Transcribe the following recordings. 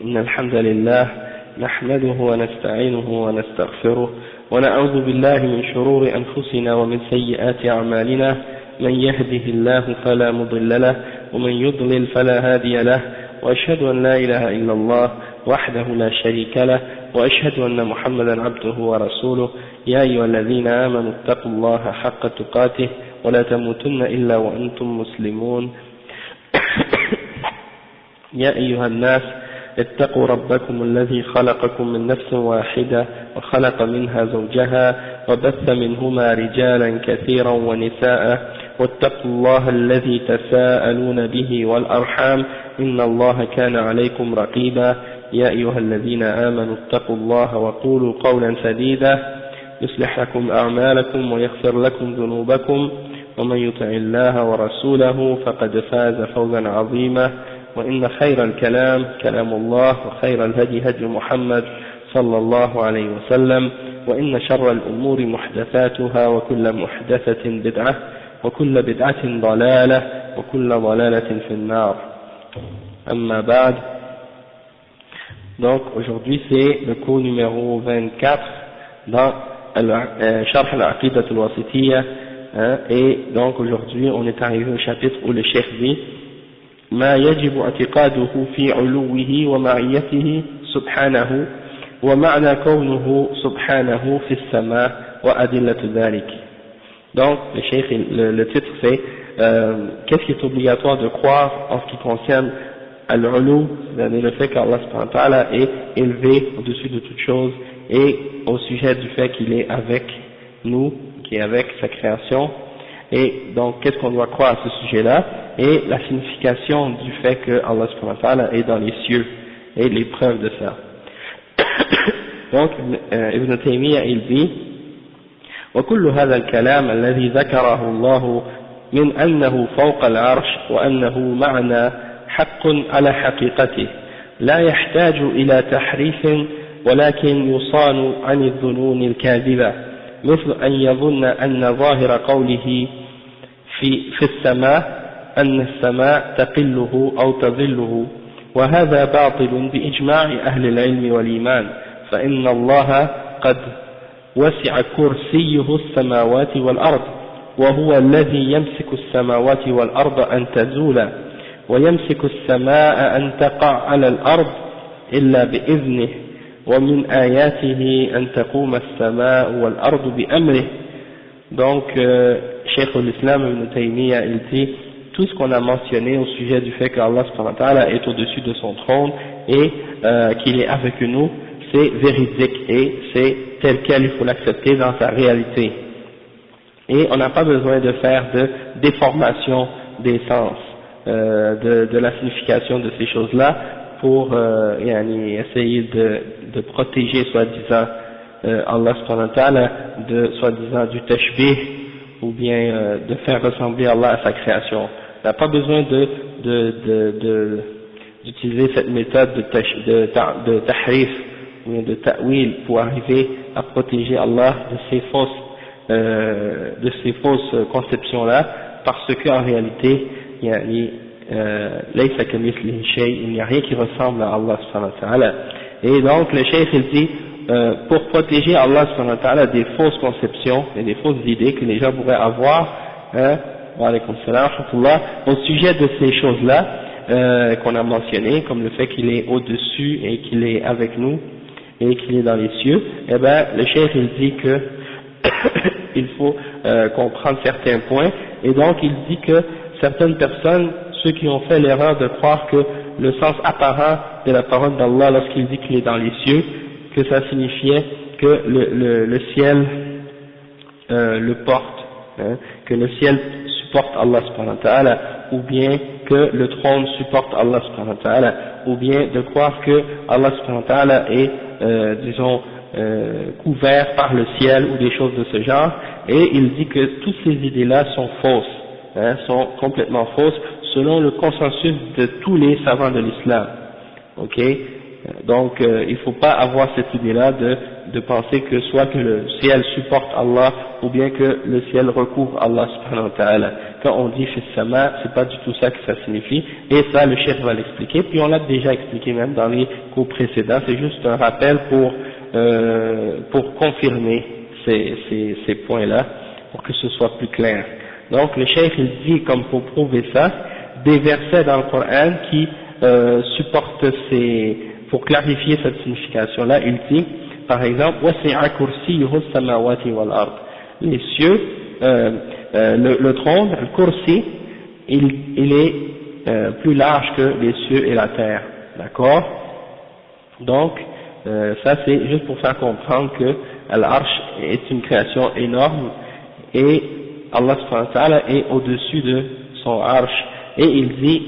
إن الحمد لله نحمده ونستعينه ونستغفره ونعوذ بالله من شرور أنفسنا ومن سيئات أعمالنا من يهده الله فلا مضل له ومن يضلل فلا هادي له وأشهد أن لا إله إلا الله وحده لا شريك له وأشهد أن محمدا عبده ورسوله يا أيها الذين آمنوا اتقوا الله حق تقاته ولا تموتن إلا وأنتم مسلمون يا أيها الناس اتقوا ربكم الذي خلقكم من نفس واحدة وخلق منها زوجها وبث منهما رجالا كثيرا ونساء واتقوا الله الذي تساءلون به والأرحام إن الله كان عليكم رقيبا يا أيها الذين آمنوا اتقوا الله وقولوا قولا سديدا يصلح لكم أعمالكم ويغفر لكم ذنوبكم ومن يطع الله ورسوله فقد فاز فوزا عظيما وإن خير الكلام كلام الله وخير الهدي هدي محمد صلى الله عليه وسلم وإن شر الأمور محدثاتها وكل محدثة بدعة وكل بدعة ضلالة وكل ضلالة في النار أما بعد. Donc aujourd'hui c'est le cours numéro 24 dans Sharh al-Aqidah al-Wasitiyya, et donc aujourd'hui on est arrivé au chapitre où le cheikh dit ما يجب اعتقاده في علوه ومعيته سبحانه ومعنى كونه سبحانه في السماء وأدلة ذلك. Donc le cheikh, le titre c'est qu'est-ce qui est obligatoire de croire en ce qui concerne al-ulu, c'est-à-dire le fait qu'Allah subhanahu wa ta'ala est élevé au-dessus de toute chose, et au sujet du fait qu'il est avec nous, qui est avec sa création. Et donc qu'est-ce qu'on doit croire à ce sujet-là, et la signification du fait que Allah subhanahu wa ta'ala est dans les cieux et les preuves de ça. Donc Ibn Taymiyyah il dit وكل هذا الكلام الذي ذكره الله من أنه فوق العرش وأنه معنى حق على حقيقته لا يحتاج إلى تحريف ولكن يصان عن الظنون الكاذبة مثل أن يظن أن ظاهر قوله في السماء أن السماء تقله أو تظله، وهذا باطل بإجماع أهل العلم والإيمان، فإن الله قد وسع كرسيه السماوات والأرض وهو الذي يمسك السماوات والأرض أن تزولا ويمسك السماء أن تقع على الأرض إلا بإذنه ومن آياته أن تقوم السماء والأرض بأمره. Donc Cheikh al-Islam Ibn Taymiyyah il dit tout ce qu'on a mentionné au sujet du fait qu'Allah subhanahu wa ta'ala est au-dessus de son trône et qu'il est avec nous, c'est véridique et c'est tel quel, il faut l'accepter dans sa réalité, et on n'a pas besoin de faire de déformation des sens de la signification de ces choses-là pour essayer de protéger soi-disant Allah subhanahu wa ta'ala de soi-disant du tashbih, ou bien de faire ressembler Allah à sa création. On n'a pas besoin d'utiliser cette méthode de tahrif ou bien de ta'wil pour arriver à protéger Allah de ces fausses conceptions-là, parce qu'en réalité il n'y a rien qui ressemble à Allah subhanahu wa ta'ala. Et donc le cheikh il dit pour protéger Allah subhanahu wa ta'ala des fausses conceptions et des fausses idées que les gens pourraient avoir au sujet de ces choses-là qu'on a mentionnées, comme le fait qu'il est au-dessus et qu'il est avec nous et qu'il est dans les cieux, eh ben le cheikh il dit que il faut comprendre certains points, et donc il dit que certaines personnes, ceux qui ont fait l'erreur de croire que le sens apparent de la parole d'Allah lorsqu'il dit qu'il est dans les cieux, que ça signifiait que le ciel le porte, que le ciel supporte Allah subhanahu wa ta'ala, ou bien que le trône supporte Allah subhanahu wa ta'ala, ou bien de croire que Allah subhanahu wa ta'ala est couvert par le ciel ou des choses de ce genre, et il dit que toutes ces idées-là sont fausses, sont complètement fausses selon le consensus de tous les savants de l'islam. Ok, donc il ne faut pas avoir cette idée-là de penser que soit que le ciel supporte Allah ou bien que le ciel recouvre Allah subhanahu wa ta'ala. quand on dit fis sama, c'est pas du tout ça que ça signifie, et ça le cheikh va l'expliquer, puis on l'a déjà expliqué même dans les cours précédents, c'est juste un rappel pour confirmer ces points-là, pour que ce soit plus clair. Donc le cheikh il dit, comme pour prouver ça, des versets dans le Coran qui supportent pour clarifier cette signification-là, il dit, par exemple, وَسِعَ كُرْسِيُّهُ السَّمَاوَاتِ وَالْأَرْضِ. Les cieux, le trône, le kursi, il est plus large que les cieux et la terre, d'accord? Donc, ça c'est juste pour faire comprendre que l'Arsh est une création énorme et Allah subhanahu wa ta'ala est au-dessus de son Arsh, et il dit,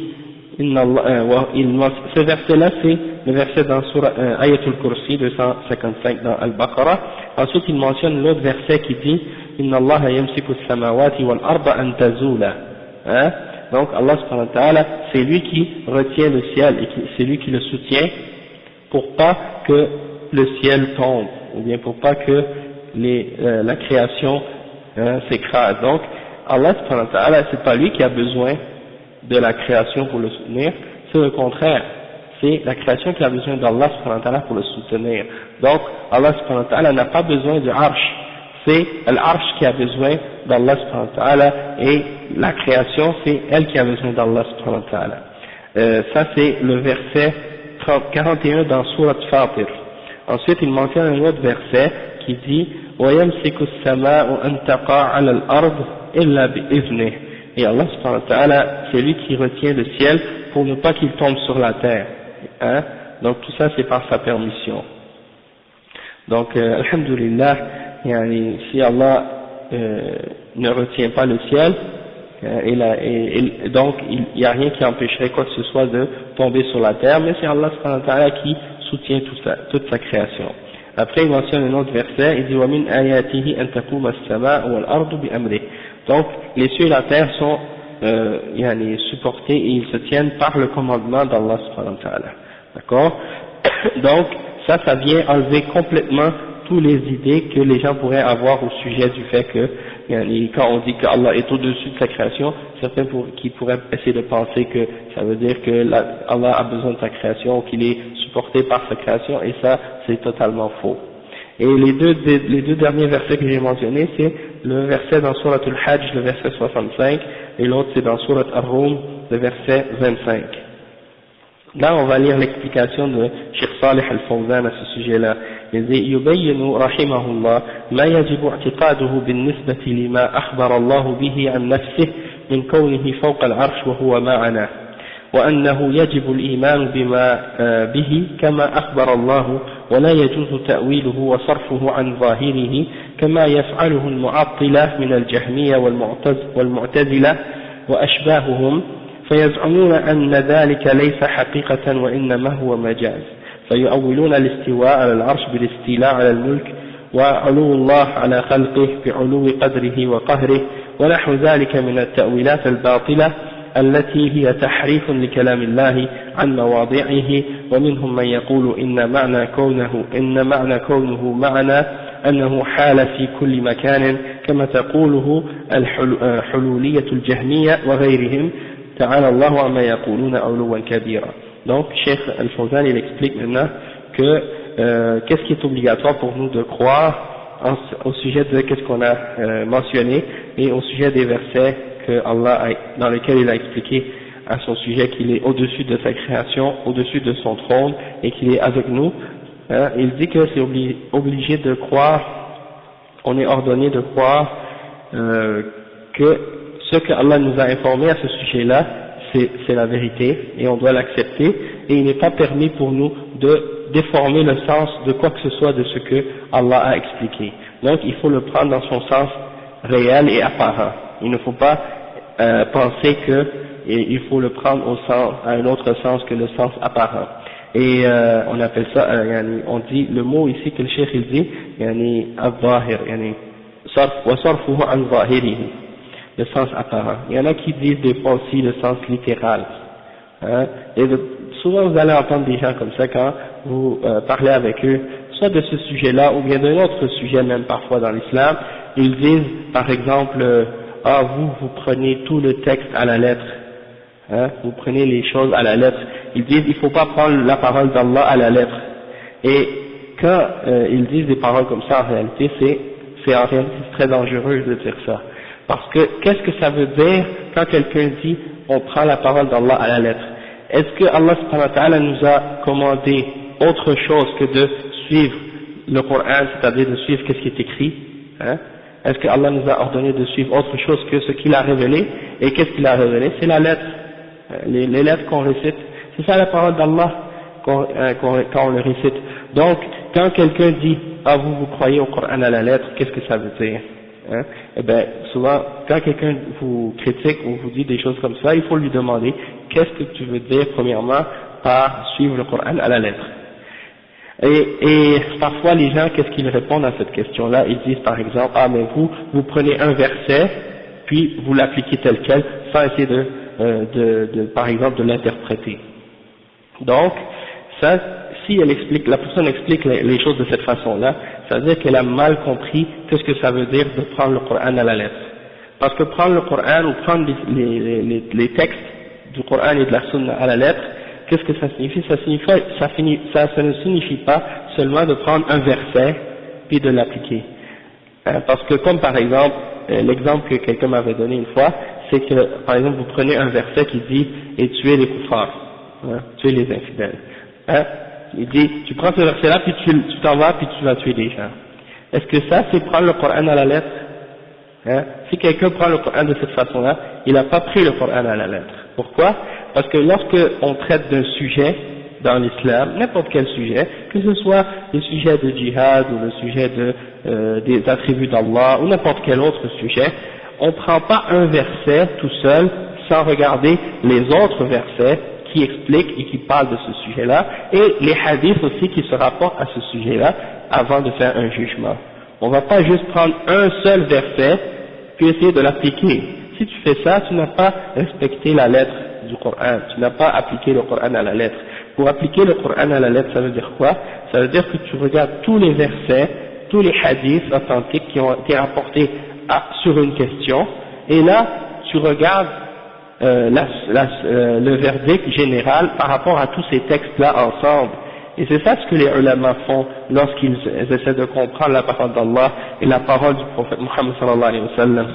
ce verset-là c'est le verset dans Surah Ayatul Kursi 255 dans Al-Baqarah. Ensuite il mentionne l'autre verset qui dit Inna Allah yamsiku as-samawati wal arda an tazula. Donc Allah subhanahu wa ta'ala, c'est lui qui retient le ciel et c'est lui qui le soutient pour pas que le ciel tombe, ou bien pour pas que la création s'écrase. Donc Allah subhanahu wa ta'ala, c'est pas lui qui a besoin de la création pour le soutenir, c'est le contraire, c'est la création qui a besoin d'Allah subhanahu wa ta'ala pour le soutenir. Donc Allah subhanahu wa ta'ala n'a pas besoin de arsh, c'est l'arsh qui a besoin d'Allah subhanahu wa ta'ala, et la création c'est elle qui a besoin d'Allah subhanahu wa ta'ala. Ça c'est le verset 41 dans Surat Fatir. Ensuite il mentionne un autre verset qui dit وَيَمْسِكُ السَّمَاءُ أَن تَقَعَ عَلَى الْأَرْضِ إِلَّا بِإِذْنِهِ. Et Allah subhanahu wa ta'ala, c'est lui qui retient le ciel pour ne pas qu'il tombe sur la terre. Donc tout ça c'est par sa permission. Donc alhamdulillah, si Allah ne retient pas le ciel, donc il n'y a rien qui empêcherait quoi que ce soit de tomber sur la terre, mais c'est Allah subhanahu wa ta'ala qui soutient toute sa création. Après il mentionne un autre verset, il dit وَمِنْ آيَاتِهِ أَن تَقُومَ السَّمَاءُ وَالْأَرْضُ بِأَمْرِهِ. Donc les cieux et la terre sont supportés et ils se tiennent par le commandement d'Allah subhanahu wa ta'ala. D'accord? Donc ça vient enlever complètement toutes les idées que les gens pourraient avoir au sujet du fait que quand on dit qu'Allah est au-dessus de sa création, certains qui pourraient essayer de penser que ça veut dire que Allah a besoin de sa création ou qu'il est supporté par sa création, et ça c'est totalement faux. Et les deux derniers versets que j'ai mentionnés, c'est le verset dans Surat Al-Hajj, le verset 65, et l'autre c'est dans Surat Ar-Rum, le verset 25. Là on va lire l'explication de Cheikh Salih Al-Fawzan à ce sujet-là. Il dit يبين رحمه الله ما يجب اعتقاده بالنسبة لما أخبر الله به عن نفسه من كونه فوق العرش وهو معنا، وأنه يجب الإيمان بما به كما أخبر الله، ولا يجوز تأويله وصرفه عن ظاهره كما يفعله المعطلة من الجهمية والمعتزلة وأشباههم، فيزعمون أن ذلك ليس حقيقة وإنما هو مجاز، فيؤولون الاستواء على العرش بالاستيلاء على الملك، وعلو الله على خلقه بعلو قدره وقهره، ونحو ذلك من التأويلات الباطلة التي هي تحريف لكلام الله عن مواضعه. ومنهم من يقول إن معنى كونه معنا أنه حال في كل مكان كما تقوله الحلولية الجهمية وغيرهم، تعالى الله عما يقولون علوا كبيرا. Donc Cheikh Al-Fawzan il explique maintenant que qu'est-ce qui est obligatoire pour nous de croire au sujet de qu'est-ce qu'on a mentionné, et au sujet des versets dans lesquels il a expliqué à son sujet qu'il est au-dessus de sa création, au-dessus de son trône, et qu'il est avec nous. Il dit que c'est obligé de croire, on est ordonné de croire que ce que Allah nous a informé à ce sujet-là, c'est la vérité, et on doit l'accepter, et il n'est pas permis pour nous de déformer le sens de quoi que ce soit de ce que Allah a expliqué. Donc il faut le prendre dans son sens réel et apparent. Il ne faut pas penser que il faut le prendre à un autre sens que le sens apparent. Et on appelle ça, on dit le mot ici que le cheikh il dit, al-zahir, wa sarfuhu an zahirihi, le sens apparent. Il y en a qui disent des fois aussi le sens littéral. Et souvent vous allez entendre des gens comme ça quand vous parlez avec eux, soit de ce sujet-là ou bien d'un autre sujet même parfois dans l'islam. Ils disent par exemple vous prenez tout le texte à la lettre, hein, vous prenez les choses à la lettre. Ils disent il faut pas prendre la parole d'Allah à la lettre. Et quand ils disent des paroles comme ça, en réalité, c'est en réalité très dangereux de dire ça. Parce que qu'est-ce que ça veut dire quand quelqu'un dit on prend la parole d'Allah à la lettre? Est-ce que Allah subhanahu wa ta'ala nous a commandé autre chose que de suivre le Coran, c'est-à-dire de suivre qu'est-ce qui est écrit, hein? Est-ce que Allah nous a ordonné de suivre autre chose que ce qu'il a révélé? Et qu'est-ce qu'il a révélé? C'est la lettre, les lettres qu'on récite. C'est ça la parole d'Allah quand on le récite. Donc, quand quelqu'un dit vous croyez au Coran à la lettre, qu'est-ce que ça veut dire, hein? Eh bien, souvent, quand quelqu'un vous critique ou vous dit des choses comme ça, il faut lui demander qu'est-ce que tu veux dire premièrement par suivre le Coran à la lettre. Et parfois les gens, qu'est-ce qu'ils répondent à cette question-là? Ils disent par exemple, mais vous prenez un verset, puis vous l'appliquez tel quel, sans essayer par exemple de l'interpréter. Donc, ça, si la personne explique les choses de cette façon-là, ça veut dire qu'elle a mal compris qu'est-ce que ça veut dire de prendre le Coran à la lettre. Parce que prendre le Coran ou prendre les textes du Coran et de la Sunna à la lettre, qu'est-ce que ça signifie? Ça ne signifie pas seulement de prendre un verset puis de l'appliquer. Parce que comme par exemple, l'exemple que quelqu'un m'avait donné une fois, c'est que par exemple vous prenez un verset qui dit « et tuez les kuffars », tuer les infidèles. Hein? Il dit tu prends ce verset-là puis tu t'en vas puis tu vas tuer des gens. Est-ce que ça c'est prendre le Coran à la lettre? Hein? Si quelqu'un prend le Coran de cette façon-là, il n'a pas pris le Coran à la lettre. Pourquoi? Parce que lorsque on traite d'un sujet dans l'islam, n'importe quel sujet, que ce soit le sujet de djihad ou le sujet des attributs d'Allah ou n'importe quel autre sujet, on ne prend pas un verset tout seul sans regarder les autres versets qui expliquent et qui parlent de ce sujet-là et les hadiths aussi qui se rapportent à ce sujet-là avant de faire un jugement. On ne va pas juste prendre un seul verset puis essayer de l'appliquer. Si tu fais ça, tu n'as pas respecté la lettre du Coran, tu n'as pas appliqué le Coran à la lettre. Pour appliquer le Coran à la lettre, ça veut dire quoi? Ça veut dire que tu regardes tous les versets, tous les hadiths authentiques qui ont été rapportés sur une question, et là, tu regardes le verdict général par rapport à tous ces textes-là ensemble. Et c'est ça ce que les ulama font lorsqu'ils essaient de comprendre la parole d'Allah et la parole du prophète Muhammad sallallahu alayhi wa sallam.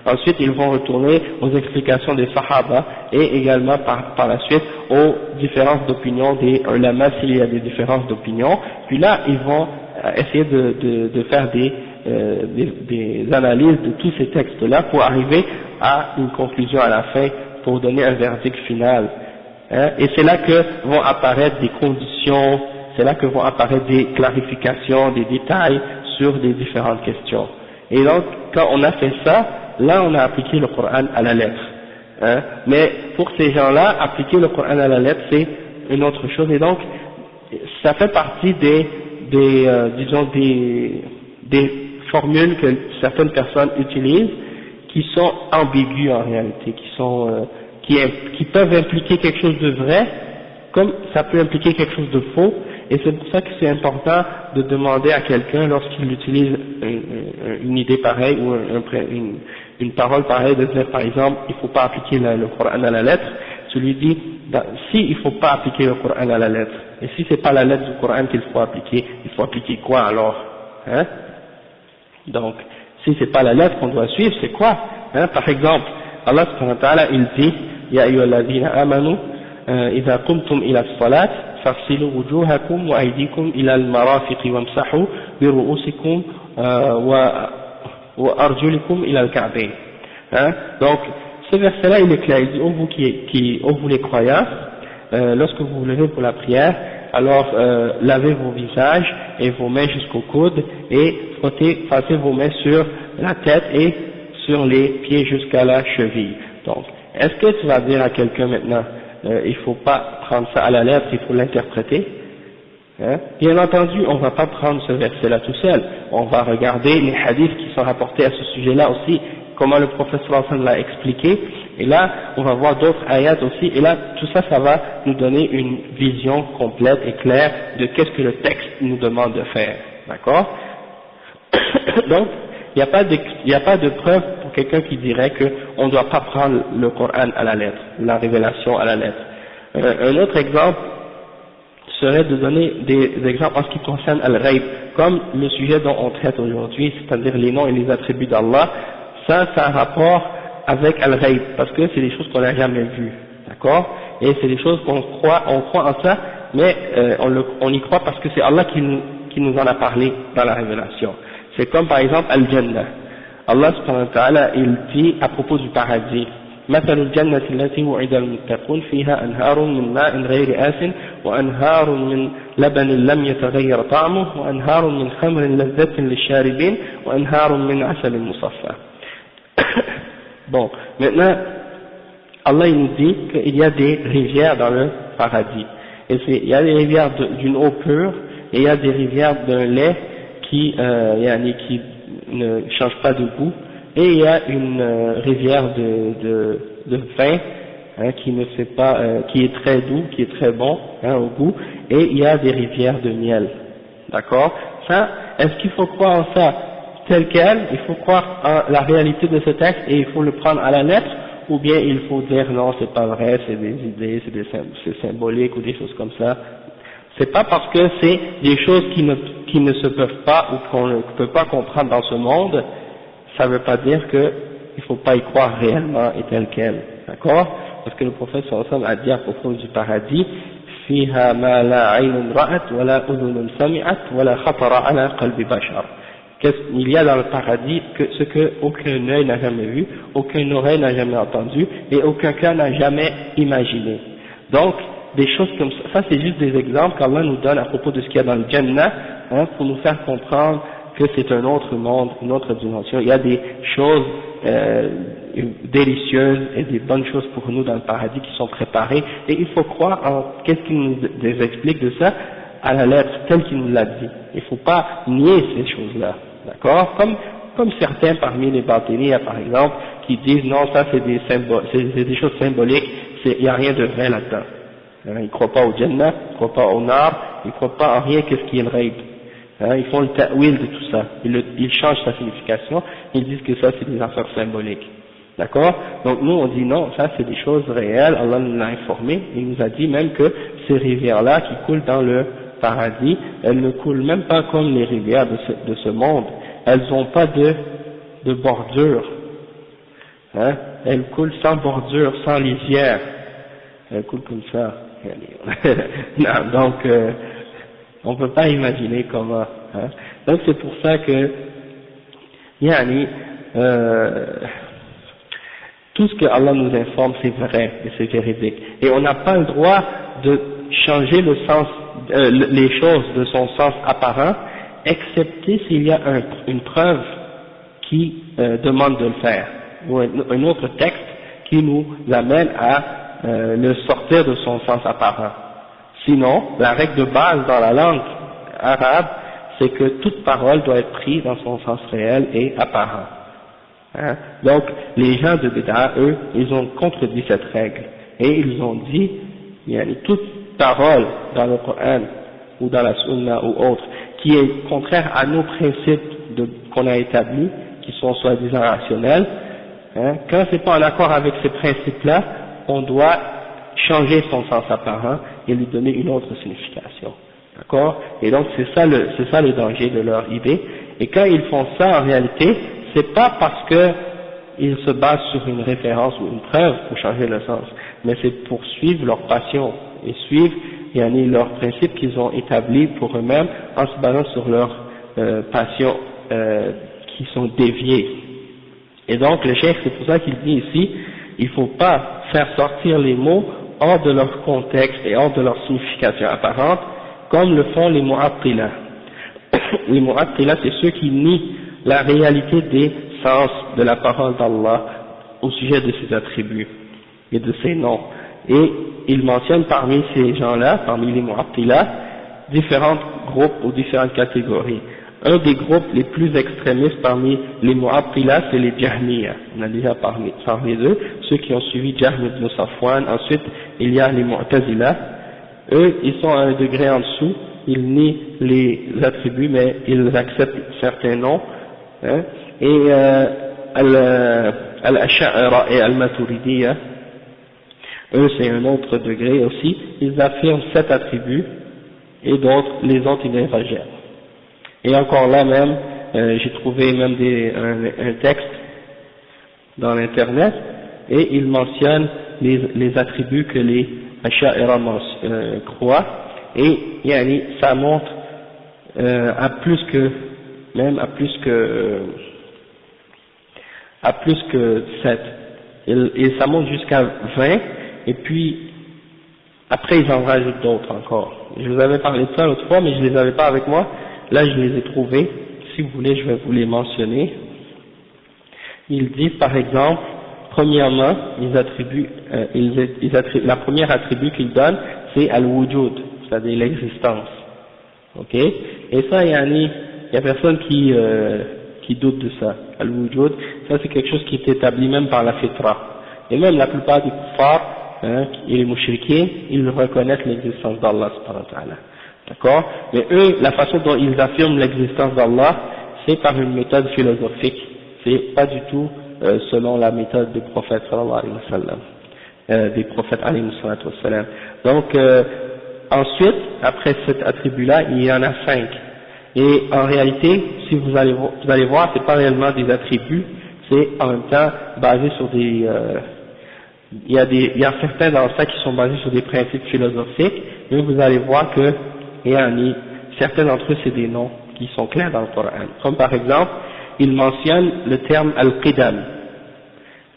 Ensuite, ils vont retourner aux explications des Sahaba et également par la suite aux différences d'opinion des ulama s'il y a des différences d'opinion. Puis là, ils vont essayer de faire des analyses de tous ces textes-là pour arriver à une conclusion à la fin, pour donner un verdict final. Et c'est là que vont apparaître des conditions, c'est là que vont apparaître des clarifications, des détails sur des différentes questions. Et donc, quand on a fait ça, là on a appliqué le Coran à la lettre. Mais pour ces gens-là, appliquer le Coran à la lettre, c'est une autre chose. Et donc, ça fait partie des formules que certaines personnes utilisent, qui sont ambiguës en réalité, qui peuvent impliquer quelque chose de vrai, comme ça peut impliquer quelque chose de faux, et c'est pour ça que c'est important de demander à quelqu'un, lorsqu'il utilise une idée pareille ou une parole pareille, de dire par exemple, il ne faut pas appliquer le Coran à la lettre, tu lui dis, si il ne faut pas appliquer le Coran à la lettre, et si c'est pas la lettre du Coran qu'il faut appliquer quoi alors? Hein? Donc, si c'est pas la lettre qu'on doit suivre, c'est quoi? Hein? Par exemple, Allah subhanahu wa ta'ala, il dit, Ya ayyuhalladhina amanu, idha qumtum ila as-salat, فاغسلوا وجوهكم وأيديكم إلى المرافق وامسحوا برؤوسكم وأرجلكم إلى الكعبين. Donc ce verset-là il est clair, il dit ô vous les croyants, lorsque vous vous levez pour la prière, alors lavez vos visages et vos mains jusqu'au coude et passez vos mains sur la tête et sur les pieds jusqu'à la cheville. Donc est-ce que tu vas dire à quelqu'un maintenant il faut pas prendre ça à la lettre, il faut l'interpréter? Bien entendu, on ne va pas prendre ce verset-là tout seul, on va regarder les hadiths qui sont rapportés à ce sujet-là aussi, comment le prophète sallallahu alayhi wa sallam l'a expliqué, et là on va voir d'autres ayats aussi, et là tout ça, ça va nous donner une vision complète et claire de qu'est-ce que le texte nous demande de faire, d'accord? Donc, il n'y a pas de preuve pour quelqu'un qui dirait qu'on ne doit pas prendre le Coran à la lettre, la révélation à la lettre. Un autre exemple serait de donner des exemples en ce qui concerne Al-Ghaib, comme le sujet dont on traite aujourd'hui, c'est-à-dire les noms et les attributs d'Allah. Ça a un rapport avec Al-Ghaib, parce que c'est des choses qu'on n'a jamais vues, d'accord? Et c'est des choses on croit en ça, mais on y croit parce que c'est Allah qui nous en a parlé dans la révélation. C'est comme par exemple Al-Jannah. Allah subhanahu wa ta'ala, il dit à propos du paradis: مثل الجنة التي وعد المتقون فيها أنهار من ماء غير آسن وأنهار من لبن لم يتغير طعمه وأنهار من خمر لذة للشاربين وأنهار من عسل مصفى. Bon, maintenant, Allah il nous dit qu'il y a des rivières dans le paradis. Et il y a des rivières d'une eau pure et il y a des rivières d'un lait qui ne change pas de goût. Et il y a une rivière de vin qui ne fait pas, qui est très doux, qui est très bon au goût, et il y a des rivières de miel. D'accord? Ça, est-ce qu'il faut croire en ça tel quel? Il faut croire en la réalité de ce texte et il faut le prendre à la lettre, ou bien il faut dire non, c'est pas vrai, c'est des idées, c'est symbolique ou des choses comme ça. C'est pas parce que c'est des choses qui ne se peuvent pas ou qu'on ne peut pas comprendre dans ce monde. Ça ne veut pas dire qu'il ne faut pas y croire réellement et tel quel, d'accord? Parce que le prophète sallallahu alayhi wa sallam a dit à propos du paradis: فيها ما لا عين رأت ولا أذن سمعت ولا خطر على قلب بشر. Il y a dans le paradis ce que aucun œil n'a jamais vu, aucune oreille n'a jamais entendu et aucun cœur n'a jamais imaginé. Donc des choses comme ça c'est juste des exemples qu'Allah nous donne à propos de ce qu'il y a dans le Jannah, pour nous faire comprendre que c'est un autre monde, une autre dimension. Il y a des choses délicieuses et des bonnes choses pour nous dans le paradis qui sont préparées, et il faut croire en qu'est-ce qu'il nous explique de ça à la lettre, tel qu'il nous l'a dit. Il ne faut pas nier ces choses-là, d'accord? Comme certains parmi les batiniens, par exemple, qui disent non, ça c'est des choses symboliques, il n'y a rien de vrai là-dedans. Ils ne croient pas au Jannah, ils ne croient pas au Nar, ils ne croient pas en rien qu'est-ce qui est le Ghaib. Ils font le ta'wil de tout ça, ils changent sa signification, ils disent que ça c'est des affaires symboliques, d'accord? Donc nous on dit non, ça c'est des choses réelles, Allah nous l'a informé, il nous a dit même que ces rivières-là qui coulent dans le paradis, elles ne coulent même pas comme les rivières de ce monde, elles n'ont pas de bordure, elles coulent sans bordure, sans lisière, elles coulent comme ça. Non, donc on ne peut pas imaginer comment. Donc c'est pour ça que tout ce que Allah nous informe c'est vrai et c'est véridique. Et on n'a pas le droit de changer le sens, les choses de son sens apparent, excepté s'il y a une preuve qui demande de le faire, ou un autre texte qui nous amène à le sortir de son sens apparent. Sinon, la règle de base dans la langue arabe, c'est que toute parole doit être prise dans son sens réel et apparent. Donc, les gens de Bid'a, eux, ils ont contredit cette règle. Et ils ont dit, toute parole dans le Coran, ou dans la Sunna ou autre, qui est contraire à nos principes qu'on a établis, qui sont soi-disant rationnels, quand c'est pas en accord avec ces principes-là, on doit changer son sens apparent et lui donner une autre signification, d'accord? Et donc c'est ça le danger de leur idée. Et quand ils font ça en réalité, c'est pas parce que ils se basent sur une référence ou une preuve pour changer le sens, mais c'est pour suivre leur passion et suivre leurs principes qu'ils ont établis pour eux-mêmes en se basant sur leurs passions qui sont déviées. Et donc le cheikh, c'est pour ça qu'il dit ici, il ne faut pas faire sortir les mots hors de leur contexte et hors de leur signification apparente, comme le font les mu'attila. Les mu'attila, c'est ceux qui nient la réalité des sens de la parole d'Allah au sujet de ses attributs et de ses noms. Et ils mentionnent parmi ces gens-là, parmi les mu'attila, différents groupes ou différentes catégories. Un des groupes les plus extrémistes parmi les mu'attila, c'est les Jahmiya. On a déjà parlé d'eux, ceux qui ont suivi Jahm ibn Safwan. Ensuite, il y a les Mu'tazila. Eux, ils sont à un degré en dessous, ils nient les attributs, mais ils acceptent certains noms. Et Al-Ash'ara et Al-Maturidiyya, eux c'est un autre degré aussi, ils affirment 7 attributs et d'autres, les autres ils les rejettent. Et encore là même, j'ai trouvé même un texte dans l'internet et il mentionne les attributs que les Ash'ara croient, et yani, ça montre à plus que 7, et ça monte jusqu'à 20, et puis après ils en rajoutent d'autres encore. Je vous avais parlé de ça l'autre fois, mais je les avais pas avec moi, là je les ai trouvés, si vous voulez je vais vous les mentionner. Ils disent par exemple, premièrement, la première attribut qu'ils donnent, c'est al-wujud, c'est-à-dire l'existence. Ok? Et ça, il y a personne qui doute de ça. Al-wujud, ça c'est quelque chose qui est établi même par la fitra. Et même la plupart des kuffars, et les mouchriquins, ils reconnaissent l'existence d'Allah subhanahu wa ta'ala. D'accord? Mais eux, la façon dont ils affirment l'existence d'Allah, c'est par une méthode philosophique. C'est pas du tout selon la méthode des prophètes sallallahu alayhi wa sallam, des prophètes alayhi wa sallam. Donc ensuite, après cet attribut-là, il y en a 5. Et en réalité, si vous allez voir, c'est pas réellement des attributs, c'est en même temps basé sur des il y a certains dans ça qui sont basés sur des principes philosophiques, mais vous allez voir que certains d'entre eux c'est des noms qui sont clairs dans le Coran. Comme par exemple, il mentionne le terme al-qidam.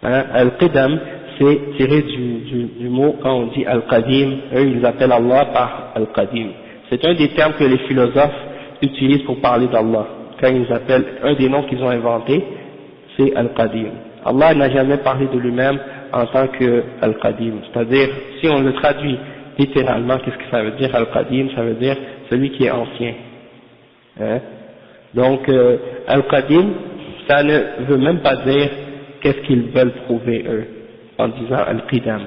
Al-qidam, c'est tiré du mot, quand on dit al-qadim, eux ils appellent Allah par al-qadim. C'est un des termes que les philosophes utilisent pour parler d'Allah. Quand ils appellent, un des noms qu'ils ont inventé, c'est al-qadim. Allah n'a jamais parlé de lui-même en tant que al-qadim. C'est-à-dire, si on le traduit littéralement, qu'est-ce que ça veut dire al-qadim? Ça veut dire celui qui est ancien. Donc, al-qadim, ça ne veut même pas dire qu'est-ce qu'ils veulent prouver eux, en disant al-qidam.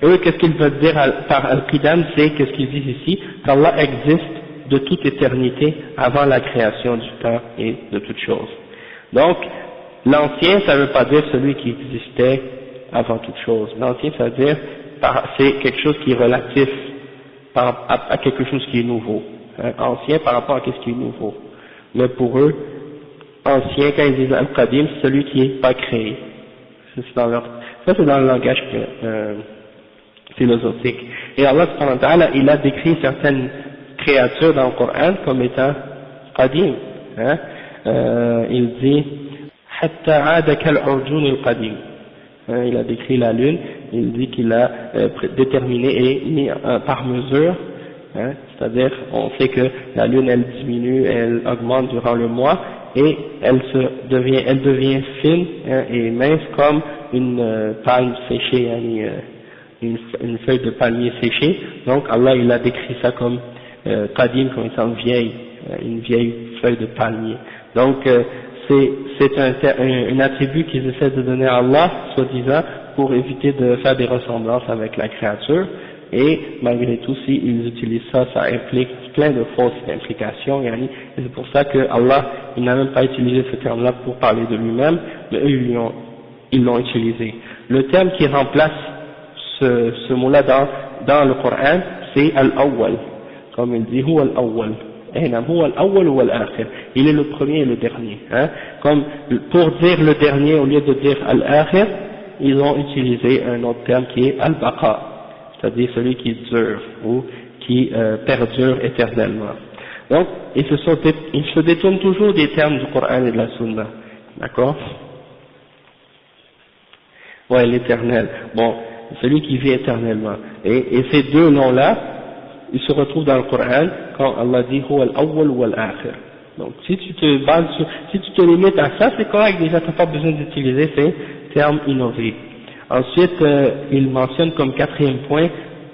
Eux, qu'est-ce qu'ils veulent dire par al-qidam, c'est qu'est-ce qu'ils disent ici, qu'Allah existe de toute éternité avant la création du temps et de toutes choses. Donc, l'ancien, ça ne veut pas dire celui qui existait avant toute chose. L'ancien, ça veut dire, c'est quelque chose qui est relatif à quelque chose qui est nouveau. Ancien par rapport à ce qui est nouveau. Mais pour eux, ancien, quand ils disent al-qadim, c'est celui qui n'est pas créé. Ça c'est dans le langage philosophique. Et Allah subhanahu wa ta'ala, il a décrit certaines créatures dans le Coran comme étant qadim. Il dit hatta aada kal-urjun al-qadim. Il a décrit la lune, il dit qu'il a déterminé et mis par mesure, c'est-à-dire on sait que la lune elle diminue, elle augmente durant le mois et elle devient fine et mince comme une palme séchée, une feuille de palmier séchée. Donc Allah il a décrit ça comme qadim, comme étant une vieille feuille de palmier. Donc c'est un attribut qu'ils essaient de donner à Allah, soi-disant, pour éviter de faire des ressemblances avec la créature, et malgré tout, s'ils utilisent ça, ça implique plein de fausses implications, et c'est pour ça que Allah, il n'a même pas utilisé ce terme-là pour parler de lui-même, mais eux, ils l'ont utilisé. Le terme qui remplace ce mot-là dans le Coran, c'est al-awwal, comme il dit, huwa al-awwal. Il est le premier et le dernier. Comme pour dire le dernier, au lieu de dire al-akhir, ils ont utilisé un autre terme qui est al-baqa, c'est-à-dire celui qui dure ou qui perdure éternellement. Donc, ils se détournent toujours des termes du Coran et de la Sunna. D'accord? Ouais, l'éternel. Bon, celui qui vit éternellement. Et ces deux noms-là, ils se retrouvent dans le Coran quand Allah dit huwa al-awwal wa al-akhir. Donc si tu te limites à ça, c'est correct, déjà tu n'as pas besoin d'utiliser ces termes innovés. Ensuite, il mentionne comme quatrième point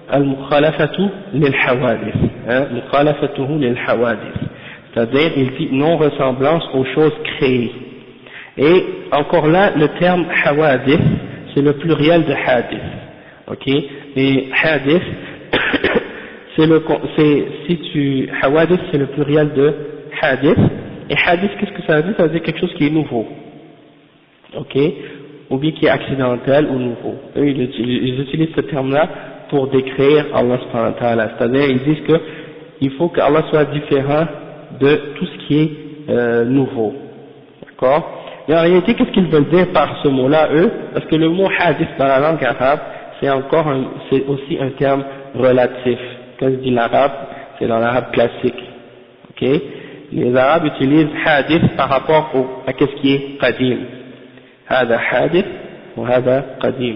al-mukhalafatu lil-hawadith, mukhalafatuhu lil-hawadith, c'est-à-dire il dit non-ressemblance aux choses créées. Et encore là, le terme hawadith, c'est le pluriel de hadith, ok? Et hadith hawadith c'est le pluriel de hadith, et hadith qu'est-ce que ça veut dire? Ça veut dire quelque chose qui est nouveau. ok, ou bien qui est accidentel ou nouveau. Eux, ils utilisent ce terme-là pour décrire Allah subhanahu wa ta'ala, c'est-à-dire ils disent que il faut qu'Allah soit différent de tout ce qui est nouveau, d'accord. Et en réalité, qu'est-ce qu'ils veulent dire par ce mot-là, eux? Parce que le mot hadith dans la langue arabe, c'est aussi un terme relatif. Quand je dis l'arabe, c'est dans l'arabe classique, ok. Les arabes utilisent hadith par rapport à qu'est-ce qui est qadim. Hada hadith ou hada qadim.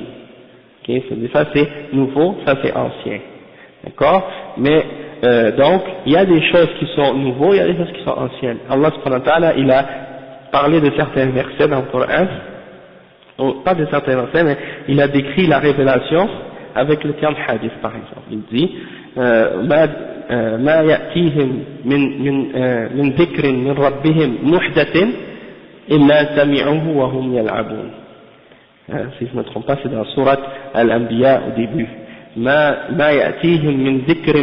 Ok, ça c'est nouveau, ça c'est ancien. D'accord? Mais, donc, il y a des choses qui sont nouveaux, il y a des choses qui sont anciennes. Allah subhanahu wa ta'ala, il a parlé de certains versets dans le Coran, pas de certains versets, mais il a décrit la révélation avec le terme hadith par exemple. Il dit, ما يأتيهم من ذكر من ربهم محدث إلا سمعوه وهم يلعبون. Si je ne me trompe pas, c'est dans Surat Al-Anbiya au début. ما يأتيهم من ذكر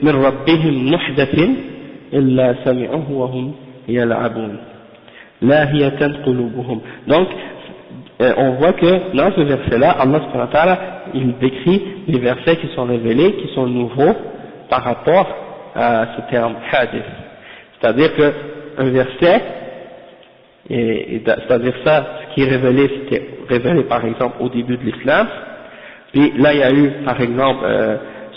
من ربهم محدث إلا سمعوه وهم يلعبون. لاهية قلوبهم. Donc on voit que dans ce verset-là, Allah subhanahu wa ta'ala, il décrit les versets qui sont révélés, qui sont nouveaux par rapport à ce terme hadith. C'est-à-dire qu'un verset, c'est-à-dire ça, ce qui est révélé, c'était révélé par exemple au début de l'islam, puis là il y a eu par exemple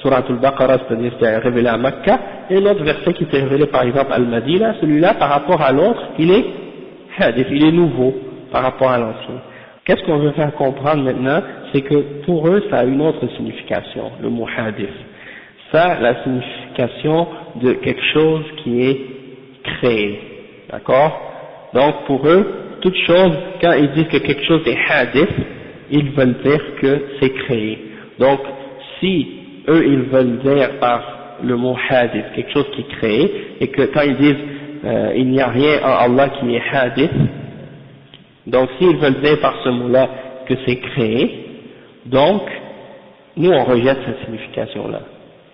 Surat al-Baqarah, c'est-à-dire c'était révélé à Mecca, et l'autre verset qui était révélé par exemple à Al-Madina, celui-là par rapport à l'autre, il est hadith, il est nouveau par rapport à l'ancien. Qu'est-ce qu'on veut faire comprendre maintenant, c'est que pour eux ça a une autre signification, le mot hadith. Ça, la signification de quelque chose qui est créé, d'accord? Donc pour eux, toute chose, quand ils disent que quelque chose est hadith, ils veulent dire que c'est créé. Donc si eux ils veulent dire par le mot hadith quelque chose qui est créé, et que quand ils disent il n'y a rien en Allah qui est hadith, donc s'ils veulent dire par ce mot-là que c'est créé, donc nous on rejette cette signification-là.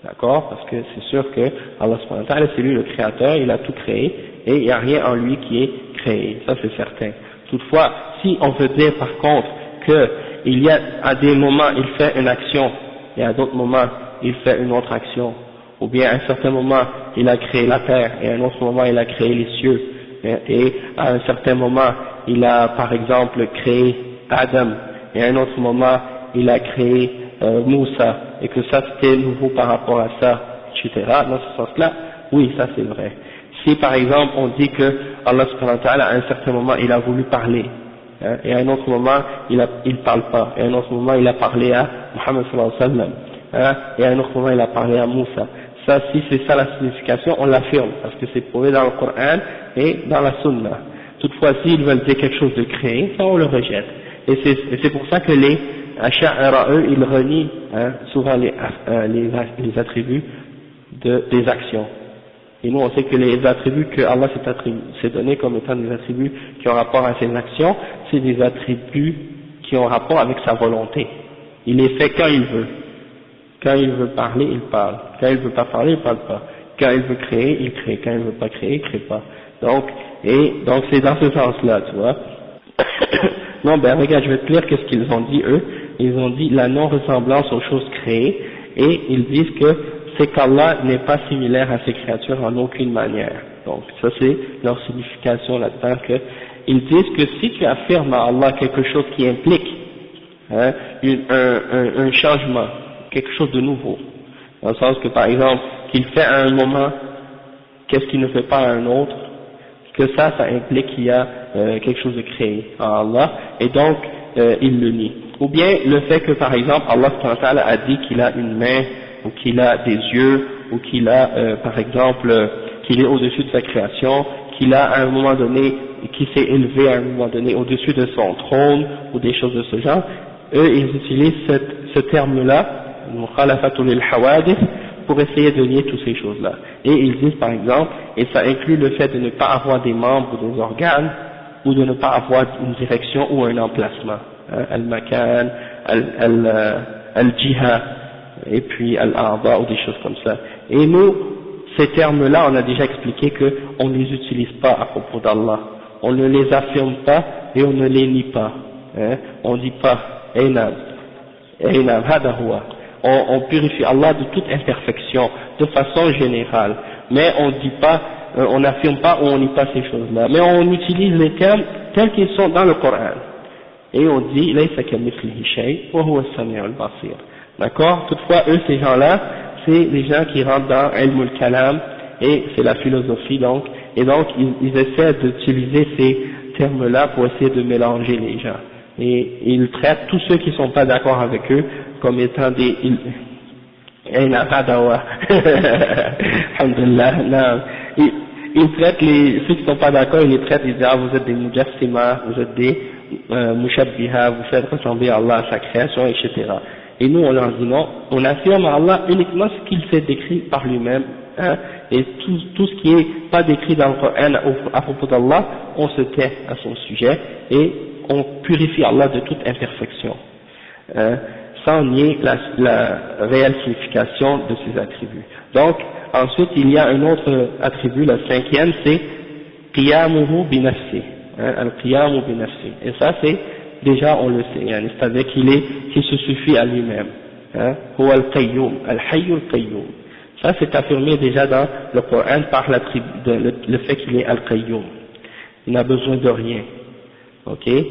D'accord? Parce que c'est sûr que Allah subhanahu wa ta'ala, c'est lui le créateur, il a tout créé, et il n'y a rien en lui qui est créé, ça c'est certain. Toutefois, si on veut dire par contre qu'il y a à des moments il fait une action, et à d'autres moments il fait une autre action, ou bien à un certain moment il a créé la terre, et à un autre moment il a créé les cieux, et à un certain moment il a par exemple créé Adam, et à un autre moment il a créé Moussa, et que ça c'était nouveau par rapport à ça, etc. Dans ce sens-là, oui, ça c'est vrai. Si par exemple on dit que Allah subhanahu wa ta'ala à un certain moment il a voulu parler, et à un autre moment il parle pas, et à un autre moment il a parlé à Muhammad sallallahu alayhi wa sallam, et à un autre moment il a parlé à Moussa. Ça, si c'est ça la signification, on l'affirme, parce que c'est prouvé dans le Coran et dans la Sunna. Toutefois, s'ils veulent dire quelque chose de créé, ça on le rejette. Et c'est pour ça que les Asha'ira, eux, ils renient souvent les attributs des actions. Et nous, on sait que les attributs que Allah s'est donné comme étant des attributs qui ont rapport à ses actions, c'est des attributs qui ont rapport avec sa volonté. Il les fait quand il veut. Quand il veut parler, il parle. Quand il veut pas parler, il parle pas. Quand il veut créer, il crée. Quand il veut pas créer, il crée pas. Donc c'est dans ce sens-là, tu vois. Non, ben regarde, je vais te lire qu'est-ce qu'ils ont dit eux. Ils ont dit la non-ressemblance aux choses créées, et ils disent que c'est qu'Allah n'est pas similaire à ses créatures en aucune manière. Donc ça c'est leur signification là-dedans, que ils disent que si tu affirmes à Allah quelque chose qui implique un changement, quelque chose de nouveau, dans le sens que par exemple qu'il fait à un moment qu'est-ce qu'il ne fait pas à un autre, que ça implique qu'il y a quelque chose de créé en Allah, et donc il le nie. Ou bien le fait que par exemple Allah a dit qu'il a une main, ou qu'il a des yeux, ou qu'il a par exemple qu'il est au-dessus de sa création, qu'il a à un moment donné, qu'il s'est élevé à un moment donné au-dessus de son trône, ou des choses de ce genre. Eux ils utilisent ce terme-là, mukhalafatul lil hawadith, pour essayer de nier toutes ces choses-là. Et ils disent par exemple, et ça inclut le fait de ne pas avoir des membres ou des organes, ou de ne pas avoir une direction ou un emplacement, al-makan, al-jiha, et puis al-arba, ou des choses comme ça. Et nous, ces termes-là, on a déjà expliqué qu'on ne les utilise pas à propos d'Allah. on ne les affirme pas et on ne les nie pas. Hein? On dit pas, on purifie Allah de toute imperfection, de façon générale, mais on dit pas, on n'affirme pas ou on nie pas ces choses-là, mais on utilise les termes tels qu'ils sont dans le Coran, et on dit laysa kamithlihi shay wa huwa as-sami'ul basir. D'accord? Toutefois, eux, ces gens-là, c'est les gens qui rentrent dans ilm al-kalam, et c'est la philosophie donc, et donc ils essaient d'utiliser ces termes-là pour essayer de mélanger les gens, et ils traitent tous ceux qui ne sont pas d'accord avec eux comme étant des ils traitent ceux qui ne sont pas d'accord, ils les traitent, ils disent vous êtes des mujassima, vous êtes des mushabbiha, vous faites ressembler à Allah à sa création, etc. Et nous on leur dit non, on affirme à Allah uniquement ce qu'il s'est décrit par lui-même, hein, et tout ce qui n'est pas décrit dans le Coran à propos d'Allah, on se tait à son sujet et on purifie Allah de toute imperfection, sans nier la réelle signification de ses attributs. Donc, ensuite, il y a un autre attribut, le cinquième, c'est qiyamuhu binafsi, al-qiyamu binafsi. Et ça, c'est, déjà, on le sait, c'est-à-dire qu'il se suffit à lui-même. Huwa al-qayyum, al-hayyu al-qayyum. Ça, c'est affirmé déjà dans le Coran par le fait qu'il est al-qayyum. Il n'a besoin de rien. Ok, et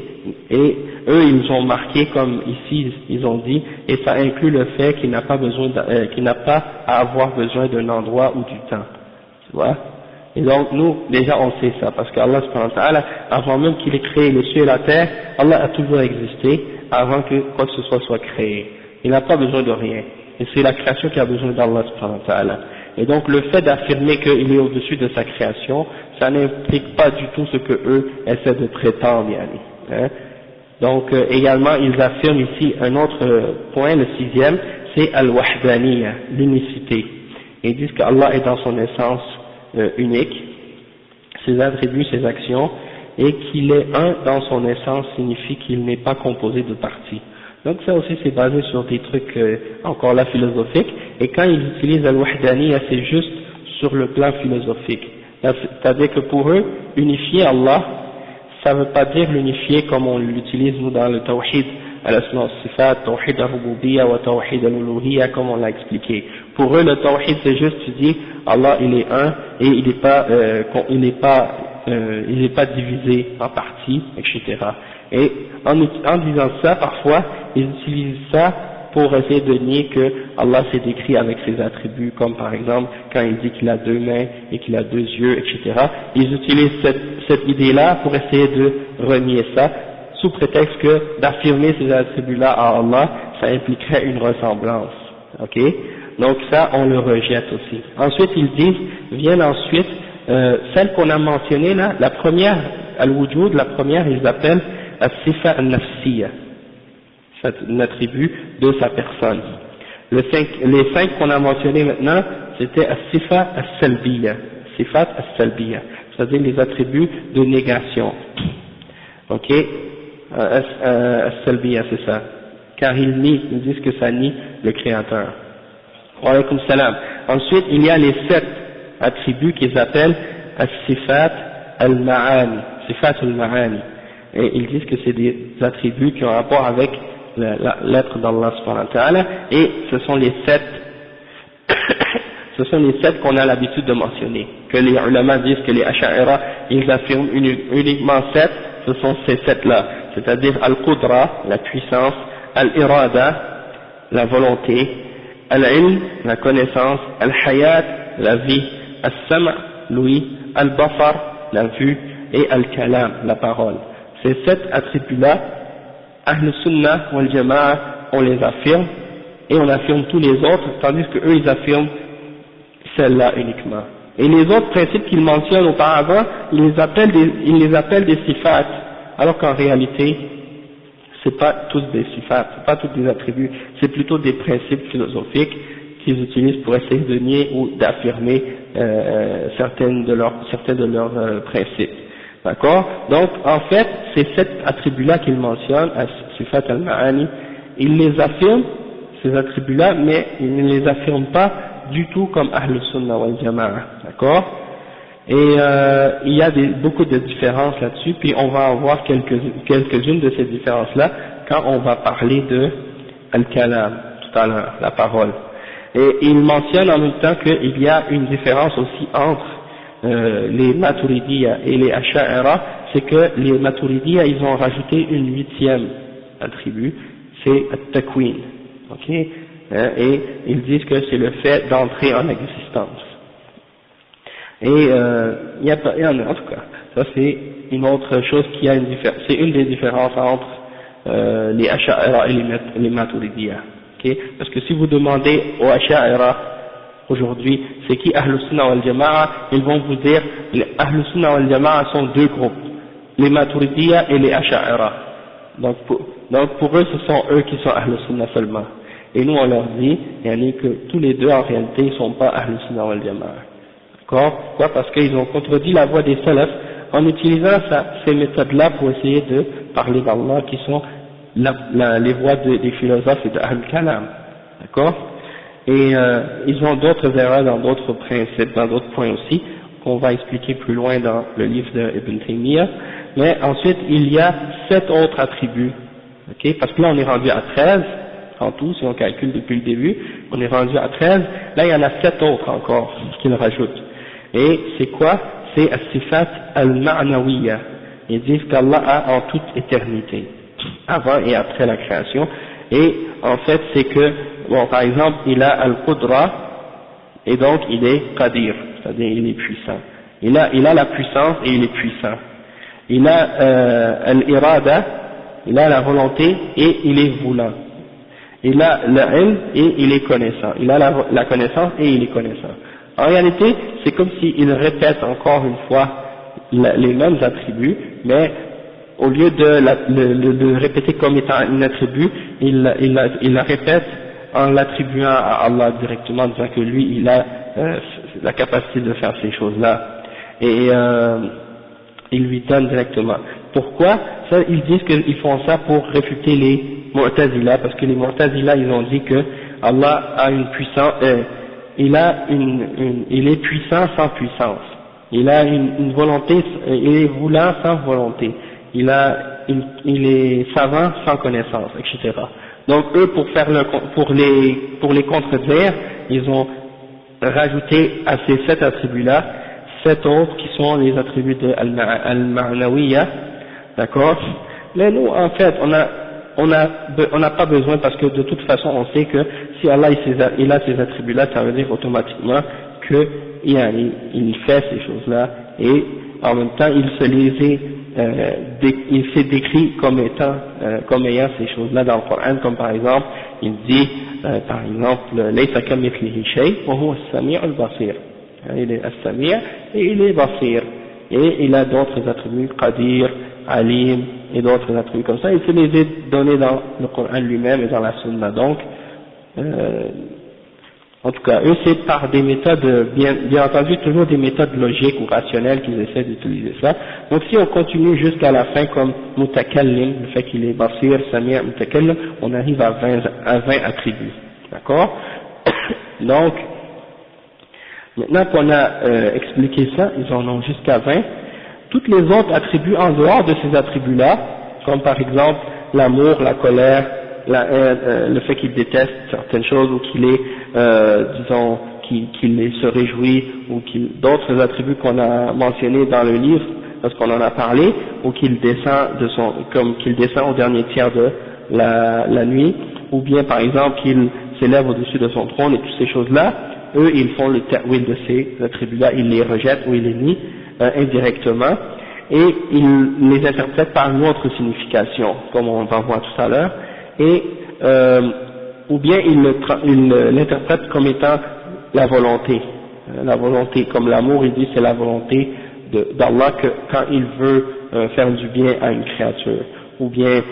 eux ils ont marqué comme ici ils ont dit, et ça inclut le fait qu'il n'a pas besoin qu'il n'a pas à avoir besoin d'un endroit ou du temps, tu vois. Et donc nous déjà on sait ça parce qu'Allah subhanahu wa ta'ala, avant même qu'il ait créé les cieux et la terre, Allah a toujours existé avant que quoi que ce soit créé. Il n'a pas besoin de rien, et c'est la création qui a besoin d'Allah subhanahu wa ta'ala. Et donc le fait d'affirmer qu'il est au-dessus de sa création, ça n'implique pas du tout ce que eux essaient de prétendre, hein. Donc également ils affirment ici un autre point, le sixième, c'est al-wahdaniyya, l'unicité. Ils disent qu'Allah est dans son essence unique, ses attributs, ses actions, et qu'il est un dans son essence signifie qu'il n'est pas composé de parties. Donc ça aussi c'est basé sur des trucs encore là philosophiques, et quand ils utilisent al-wahdaniyya, c'est juste sur le plan philosophique. C'est-à-dire que pour eux, unifier Allah, ça ne veut pas dire l'unifier comme on l'utilise nous dans le tawhid al-asma al-sifat, tawhid al-rububiyya wa tawhid al-uluhiyya, comme on l'a expliqué. Pour eux, le tawhid c'est juste, tu dis, Allah il est un, et il n'est pas divisé en parties, etc. Et en disant ça, parfois, ils utilisent ça pour essayer de nier que Allah s'est décrit avec ses attributs, comme par exemple quand il dit qu'il a deux mains et qu'il a deux yeux, etc. Ils utilisent cette idée-là pour essayer de renier ça, sous prétexte que d'affirmer ces attributs-là à Allah, ça impliquerait une ressemblance. Ok? Donc ça, on le rejette aussi. Ensuite, ils disent, viennent ensuite, celle qu'on a mentionnée là, la première, al-wujud, la première, ils appellent as-sifa al-nafsiyya. C'est un attribut de sa personne. Les cinq qu'on a mentionnés maintenant, c'était as-sifa as-salbiyya, sifat as-salbiyya, c'est-à-dire les attributs de négation. Ok, as-salbiyya, c'est ça. Car ils disent que ça nie le Créateur. Wa alaykum salam. Ensuite, il y a les 7 attributs qu'ils appellent as-sifat al-ma'ani, sifat al-ma'ani. Et ils disent que c'est des attributs qui ont rapport avec l'être d'Allah subhanahu wa ta'ala, et ce sont les 7 qu'on a l'habitude de mentionner, que les ulama disent que les asha'ira ils affirment uniquement 7, ce sont ces 7 là, c'est-à-dire al-qudra, la puissance, al-irada, la volonté, al-ilm, la connaissance, al-hayat, la vie, al-sam', l'ouïe, al-basar, la vue, et al-kalam, la parole. Ces 7 attributs-là, Ahl Sunnah wal Jama'a, on les affirme, et on affirme tous les autres, tandis que eux ils affirment celle-là uniquement. Et les autres principes qu'ils mentionnent auparavant, ils les appellent des sifat, alors qu'en réalité, c'est pas tous des sifat, c'est pas tous des attributs, c'est plutôt des principes philosophiques qu'ils utilisent pour essayer de nier ou d'affirmer certains de leurs principes. D'accord? Donc, en fait, ces 7 attributs-là qu'ils mentionnent, Sifat al-Ma'ani, ils les affirment, ces attributs-là, mais ils ne les affirment pas du tout comme Ahl Sunnah wal Jama'a. D'accord? Et il y a beaucoup de différences là-dessus, puis on va en voir quelques-unes de ces différences-là quand on va parler de al-kalam tout à l'heure, la parole. Et il mentionne en même temps qu'il y a une différence aussi entre les Maturidiyya et les Asha'ira, c'est que les Maturidiyya ils ont rajouté une 8e attribut, c'est at-takwin, ok, et ils disent que c'est le fait d'entrer en existence. Et en tout cas, ça c'est une autre chose qui a une différence, c'est une des différences entre les Asha'ira et les Maturidiyya, ok, parce que si vous demandez aux Asha'ira aujourd'hui, c'est qui Ahlus Sunnah wal Jama'a, ils vont vous dire, les Ahlus Sunnah wal Jama'a sont deux groupes, les Maturidiyya et les Asha'ira. Donc pour eux, ce sont eux qui sont Ahlus Sunnah seulement. Et nous on leur dit, que tous les deux en réalité ils ne sont pas Ahlus Sunnah wal Jama'a. D'accord? Pourquoi? Parce qu'ils ont contredit la voie des salafs en utilisant ces méthodes-là pour essayer de parler d'Allah qui sont les voies des philosophes et de Ahl-Kalam. D'accord? Et ils ont d'autres erreurs dans d'autres principes, dans d'autres points aussi, qu'on va expliquer plus loin dans le livre de Ibn Taymiyyah. Mais ensuite, il y a 7 autres attributs, ok, parce que là on est rendu à 13, en tout, si on calcule depuis le début, on est rendu à 13, là il y en a 7 autres encore qu'il rajoute. Et c'est quoi? C'est as-sifat al-ma'nawiyya. Ils disent qu'Allah a en toute éternité, avant et après la création, et en fait c'est que, bon, par exemple, il a al-qudra, et donc il est qadir, c'est-à-dire il est puissant. Il a la puissance et il est puissant. Il a al-irada, il a la volonté et il est voulant. Il a l'ilm et il est connaissant. Il a la connaissance et il est connaissant. En réalité, c'est comme s'il répète encore une fois les mêmes attributs, mais au lieu de le répéter comme étant un attribut, il la répète en l'attribuant à Allah directement, en disant que lui, il a la capacité de faire ces choses-là. Et il lui donne directement. Pourquoi? Ça, ils disent qu'ils font ça pour réfuter les Mu'tazila, parce que les Mu'tazila, ils ont dit que Allah a une puissance, il est puissant sans puissance. Il a une volonté, il est voulant sans volonté. Il est savant sans connaissance, etc. Donc eux, pour les contredire, ils ont rajouté à ces 7 attributs-là 7 autres qui sont les attributs de al-ma'nawiyya, d'accord? Mais nous, en fait, on n'a pas besoin, parce que de toute façon, on sait que si Allah il a ces attributs-là, ça veut dire automatiquement que il fait ces choses-là, et en même temps, il s'est décrit comme ayant ces choses-là dans le Coran, comme par exemple, il dit, par exemple, laysa kamithlihi shay wa huwa as-sami' al-basir. Il est as-sami' et il est basir, et il a d'autres attributs, qadir, alim, et d'autres attributs comme ça, il se les a donnés dans le Coran lui-même et dans la Sunna. Donc, en tout cas, eux c'est par des méthodes, bien entendu, toujours des méthodes logiques ou rationnelles qu'ils essaient d'utiliser ça. Donc si on continue jusqu'à la fin comme mutakallim, le fait qu'il est basir, sami', mutakallim, on arrive à 20 attributs. D'accord? Donc, maintenant qu'on a expliqué ça, ils en ont jusqu'à 20. Toutes les autres attributs en dehors de ces attributs-là, comme par exemple l'amour, la colère, la haine, le fait qu'il déteste certaines choses, ou qu'il est, disons, qu'il se réjouit, ou d'autres attributs qu'on a mentionnés dans le livre, parce qu'on en a parlé, ou qu'il descend qu'il descend au dernier tiers de la nuit, ou bien par exemple qu'il s'élève au-dessus de son trône, et toutes ces choses-là, eux ils font le ta'wil de ces attributs-là, ils les rejettent ou ils les nient indirectement, et ils les interprètent par une autre signification, comme on va voir tout à l'heure, et ou bien ils l'interprètent comme étant la volonté, comme l'amour, il dit c'est la volonté d'Allah que quand il veut faire du bien à une créature, ou bien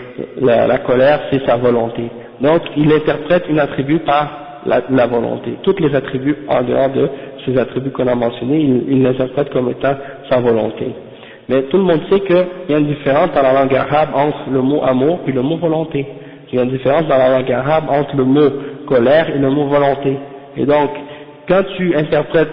la colère c'est sa volonté. Donc il interprète une attribut par la volonté. Toutes les attributs en dehors de ces attributs qu'on a mentionnés, il les interprète comme étant sa volonté. Mais tout le monde sait qu'il y a une différence dans la langue arabe entre le mot amour et le mot volonté. Il y a une différence dans la langue arabe entre le mot colère et le mot volonté. Et donc, quand tu interprètes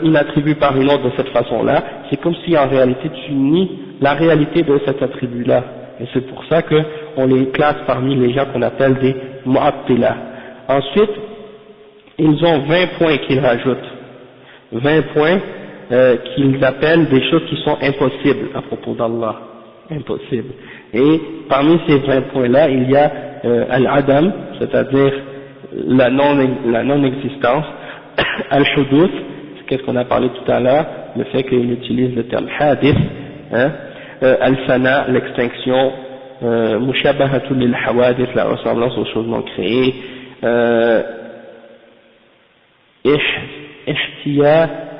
une attribut par une autre de cette façon-là, c'est comme si en réalité tu nies la réalité de cet attribut-là. Et c'est pour ça qu'on les classe parmi les gens qu'on appelle des mu'attila. Ensuite, ils ont 20 points qu'ils rajoutent. 20 points qu'ils appellent des choses qui sont impossibles à propos d'Allah. Impossibles. Et parmi ces 20 points-là, il y a al-adam, c'est-à-dire la non-existence, al-hudouth, c'est ce qu'on a parlé tout à l'heure, le fait qu'il utilise le terme hadith, hein, al-fana, l'extinction, mushabahatul lil-hawadith, la ressemblance aux choses non créées,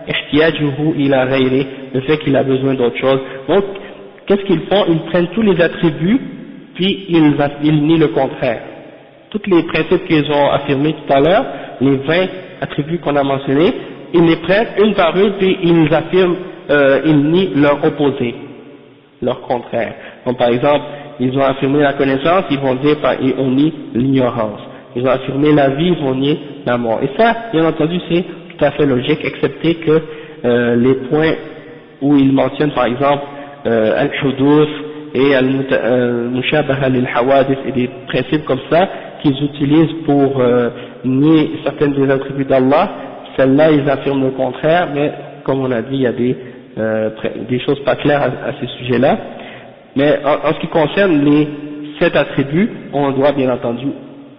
ihtiyajuhu ila ghayri, le fait qu'il a besoin d'autre chose. Donc, qu'est-ce qu'ils font? Ils prennent tous les attributs, puis ils nient le contraire. Tous les principes qu'ils ont affirmés tout à l'heure, les 20 attributs qu'on a mentionnés, ils les prennent une par une, puis ils affirment, ils nient leur opposé, leur contraire. Donc par exemple, ils ont affirmé la connaissance, ils vont dire on nie l'ignorance. Ils ont affirmé la vie, ils vont nier la mort. Et ça, bien entendu, c'est tout à fait logique, excepté que les points où ils mentionnent par exemple al-hudouth et al-mushabaha lil-hawadith et des principes comme ça qu'ils utilisent pour nier certaines des attributs d'Allah, celles-là ils affirment le contraire, mais comme on a dit, il y a des choses pas claires à ces sujets-là. Mais en ce qui concerne les 7 attributs, on doit bien entendu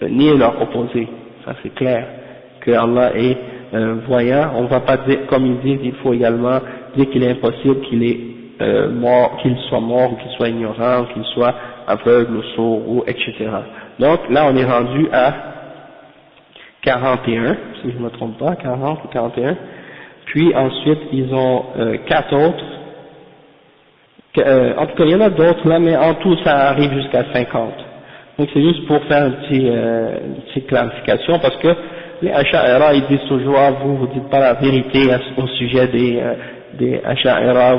nier leur opposé. Ça c'est clair, que Allah est voyant. On ne va pas dire, comme ils disent, il faut également dire qu'il est impossible qu'il est mort, qu'il soit mort, ou qu'il soit ignorant, ou qu'il soit aveugle ou sourd, ou etc. Donc là on est rendu à 41, si je ne me trompe pas, 40 ou 41. Puis ensuite ils ont 4 autres. En tout cas il y en a d'autres là, mais en tout ça arrive jusqu'à 50. Donc c'est juste pour faire une petite clarification, parce que les Asha'ira ils disent toujours vous dites pas la vérité au sujet des Asha'ira,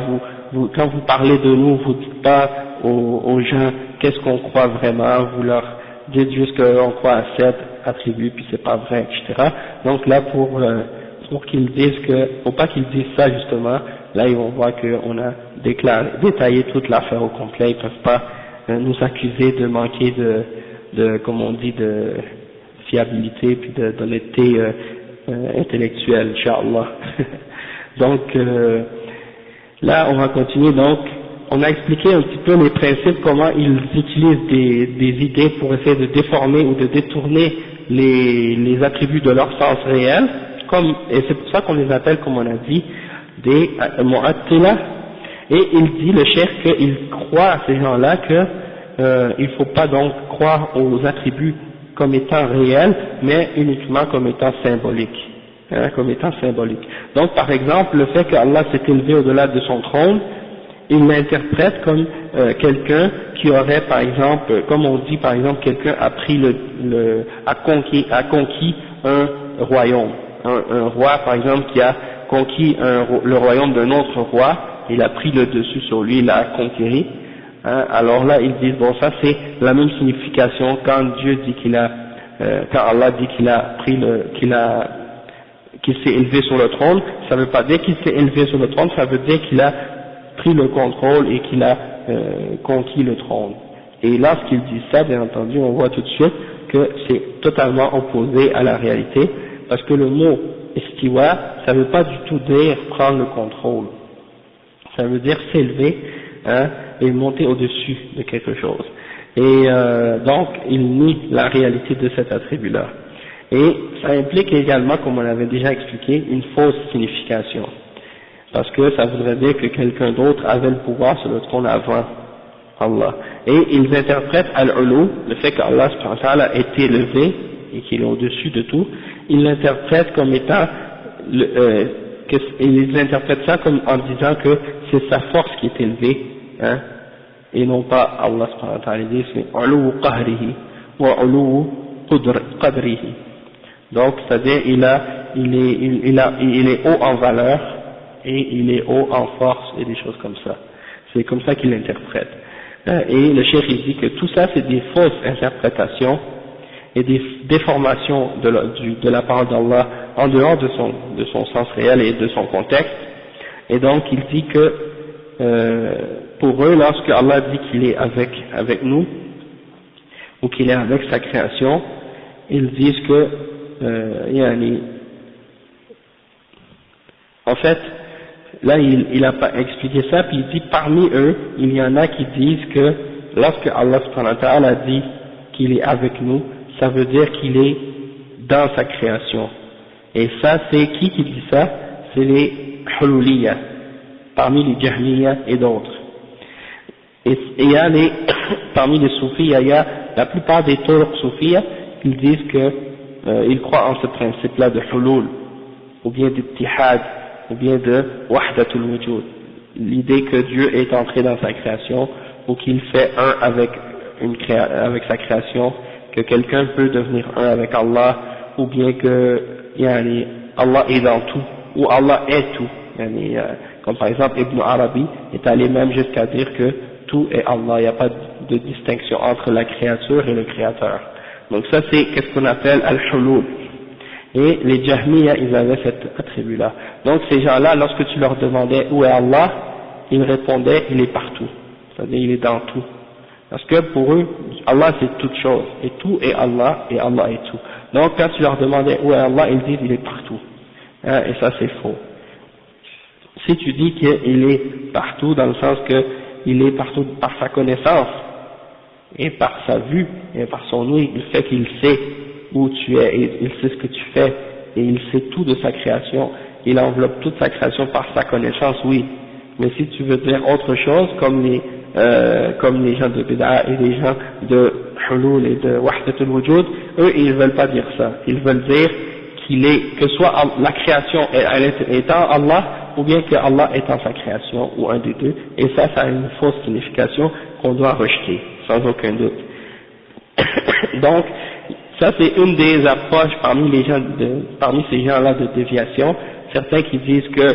quand vous parlez de nous, vous dites pas aux gens qu'est-ce qu'on croit vraiment, vous leur dites juste qu'on croit à 7 attributs puis c'est pas vrai, etc. Donc là pour qu'ils disent faut pas qu'ils disent ça justement, là ils vont voir qu'on a détaillé toute l'affaire au complet, ils peuvent pas nous accuser de manquer de comme on dit, de fiabilité puis d'honnêteté intellectuelle, Inch'Allah. Donc là on va continuer. Donc on a expliqué un petit peu les principes, comment ils utilisent des idées pour essayer de déformer ou de détourner les attributs de leur sens réel, et c'est pour ça qu'on les appelle, comme on a dit, des mu'attila. Et il dit, le cheikh, qu'il croit à ces gens-là il ne faut pas donc croire aux attributs comme étant réels, mais uniquement comme étant symboliques. Comme étant symboliques. Donc par exemple, le fait qu'Allah s'est élevé au-delà de son trône, il l'interprète comme quelqu'un qui aurait, par exemple, comme on dit par exemple, quelqu'un a pris a conquis un royaume. Un roi par exemple qui a conquis le royaume d'un autre roi, il a pris le dessus sur lui, il l'a conquéri. Alors là ils disent bon, ça c'est la même signification quand Dieu dit quand Allah dit qu'il s'est élevé sur le trône. Ça veut pas dire qu'il s'est élevé sur le trône, ça veut dire qu'il a pris le contrôle et qu'il a conquis le trône. Et lorsqu'il dit ça, bien entendu, on voit tout de suite que c'est totalement opposé à la réalité, parce que le mot istiwa, ça ne veut pas du tout dire prendre le contrôle. Ça veut dire s'élever et monter au-dessus de quelque chose. Et donc, il nie la réalité de cet attribut-là. Et ça implique également, comme on avait déjà expliqué, une fausse signification. Parce que ça voudrait dire que quelqu'un d'autre avait le pouvoir sur le trône avant Allah. Et ils interprètent al-ulu, le fait qu'Allah a été élevé et qu'il est au-dessus de tout, ils l'interprètent comme étant, ils interprètent ça comme en disant que c'est sa force qui est élevée, et non pas Allah subhanahu wa ta'ala. Ils disent c'est ulu qahrihi wa ulu qadrihi. Donc c'est-à-dire il est haut en valeur et il est haut en force et des choses comme ça. C'est comme ça qu'il l'interprète. Et le cheikh il dit que tout ça c'est des fausses interprétations, et des déformations de la parole d'Allah en dehors de son sens réel et de son contexte. Et donc il dit que pour eux, lorsque Allah dit qu'il est avec nous ou qu'il est avec sa création, ils disent que en fait, là il a pas expliqué ça, puis il dit parmi eux, il y en a qui disent que lorsque Allah subhanahu wa ta'ala dit qu'il est avec nous, ça veut dire qu'il est dans sa création. Et ça, c'est qui dit ça? C'est les Hululiyya, parmi les Jahmiyya et d'autres. Et il y a parmi les Soufis, il y a la plupart des Turcs Soufis, ils disent que ils croient en ce principe-là de Hulul, ou bien d'Ittihad, ou bien de Wahdatul Wujud, l'idée que Dieu est entré dans sa création, ou qu'il fait un avec sa création, que quelqu'un peut devenir un avec Allah, ou bien que Allah est dans tout, ou Allah est tout. Comme par exemple Ibn Arabi est allé même jusqu'à dire que tout est Allah, il n'y a pas de distinction entre la créature et le créateur. Donc ça c'est qu'est-ce qu'on appelle al-hulul. Et les Jahmiyya, ils avaient cet attribut-là. Donc ces gens-là, lorsque tu leur demandais où est Allah, ils répondaient il est partout, c'est-à-dire il est dans tout. Parce que pour eux, Allah c'est toute chose, et tout est Allah, et Allah est tout. Donc quand tu leur demandais où est Allah, ils disent il est partout. Et ça c'est faux. Si tu dis qu'il est partout, dans le sens qu'il est partout par sa connaissance, et par sa vue, et par son ouïe, le fait qu'il sait où tu es, et il sait ce que tu fais, et il sait tout de sa création, il enveloppe toute sa création par sa connaissance, oui. Mais si tu veux dire autre chose, comme les gens de Bid'a et les gens de Hulul et de Wahdatul Wujud, eux ils veulent pas dire ça, ils veulent dire que soit la création est en Allah, ou bien que Allah est en sa création, ou un des deux, et ça a une fausse signification qu'on doit rejeter, sans aucun doute. Donc, ça c'est une des approches parmi ces gens-là de déviation, certains qui disent que,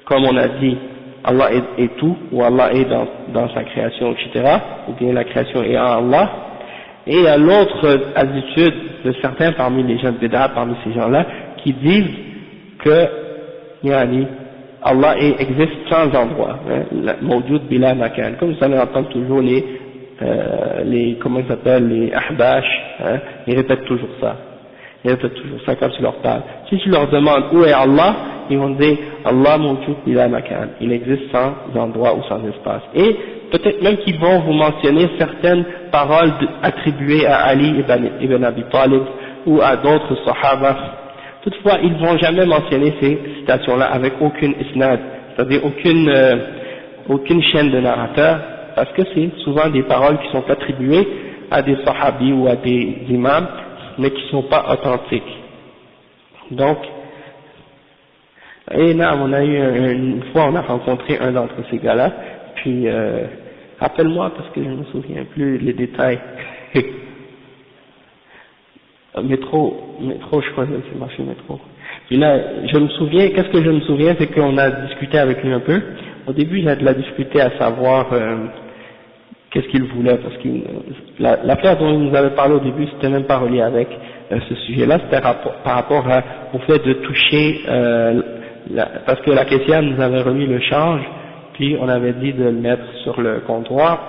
comme on a dit, Allah est tout, ou Allah est dans sa création, etc., ou bien la création est en Allah. Et il y a l'autre attitude de certains parmi les gens de Bid'a, parmi ces gens-là, qui disent que Allah existe sans endroit, mawjud bila makan, comme ça on entend toujours comment ça s'appelle, les ahbash, ils répètent toujours ça. Ils répètent toujours ça quand tu leur parles. Si tu leur demandes où est Allah, ils vont dire Allah mawjud bila makan, il existe sans endroit ou sans espace. Et peut-être même qu'ils vont vous mentionner certaines paroles attribuées à Ali ibn Abi Talib ou à d'autres sahaba. Toutefois, ils ne vont jamais mentionner ces citations-là avec aucune isnad, c'est-à-dire aucune chaîne de narrateurs, parce que c'est souvent des paroles qui sont attribuées à des sahabis ou à des imams, mais qui ne sont pas authentiques. Donc, et là, on a eu une fois, on a rencontré un d'entre ces gars-là, puis rappelle-moi parce que je ne me souviens plus les détails. métro, je crois que c'est marché métro. Puis là, je me souviens, qu'est-ce que je me souviens, c'est qu'on a discuté avec lui un peu. Au début, il a de la difficulté à savoir qu'est-ce qu'il voulait, parce que l'affaire dont il nous avait parlé au début, c'était même pas relié avec ce sujet-là, c'était par rapport au fait de toucher, parce que la caissière nous avait remis le change, puis on avait dit de le mettre sur le comptoir.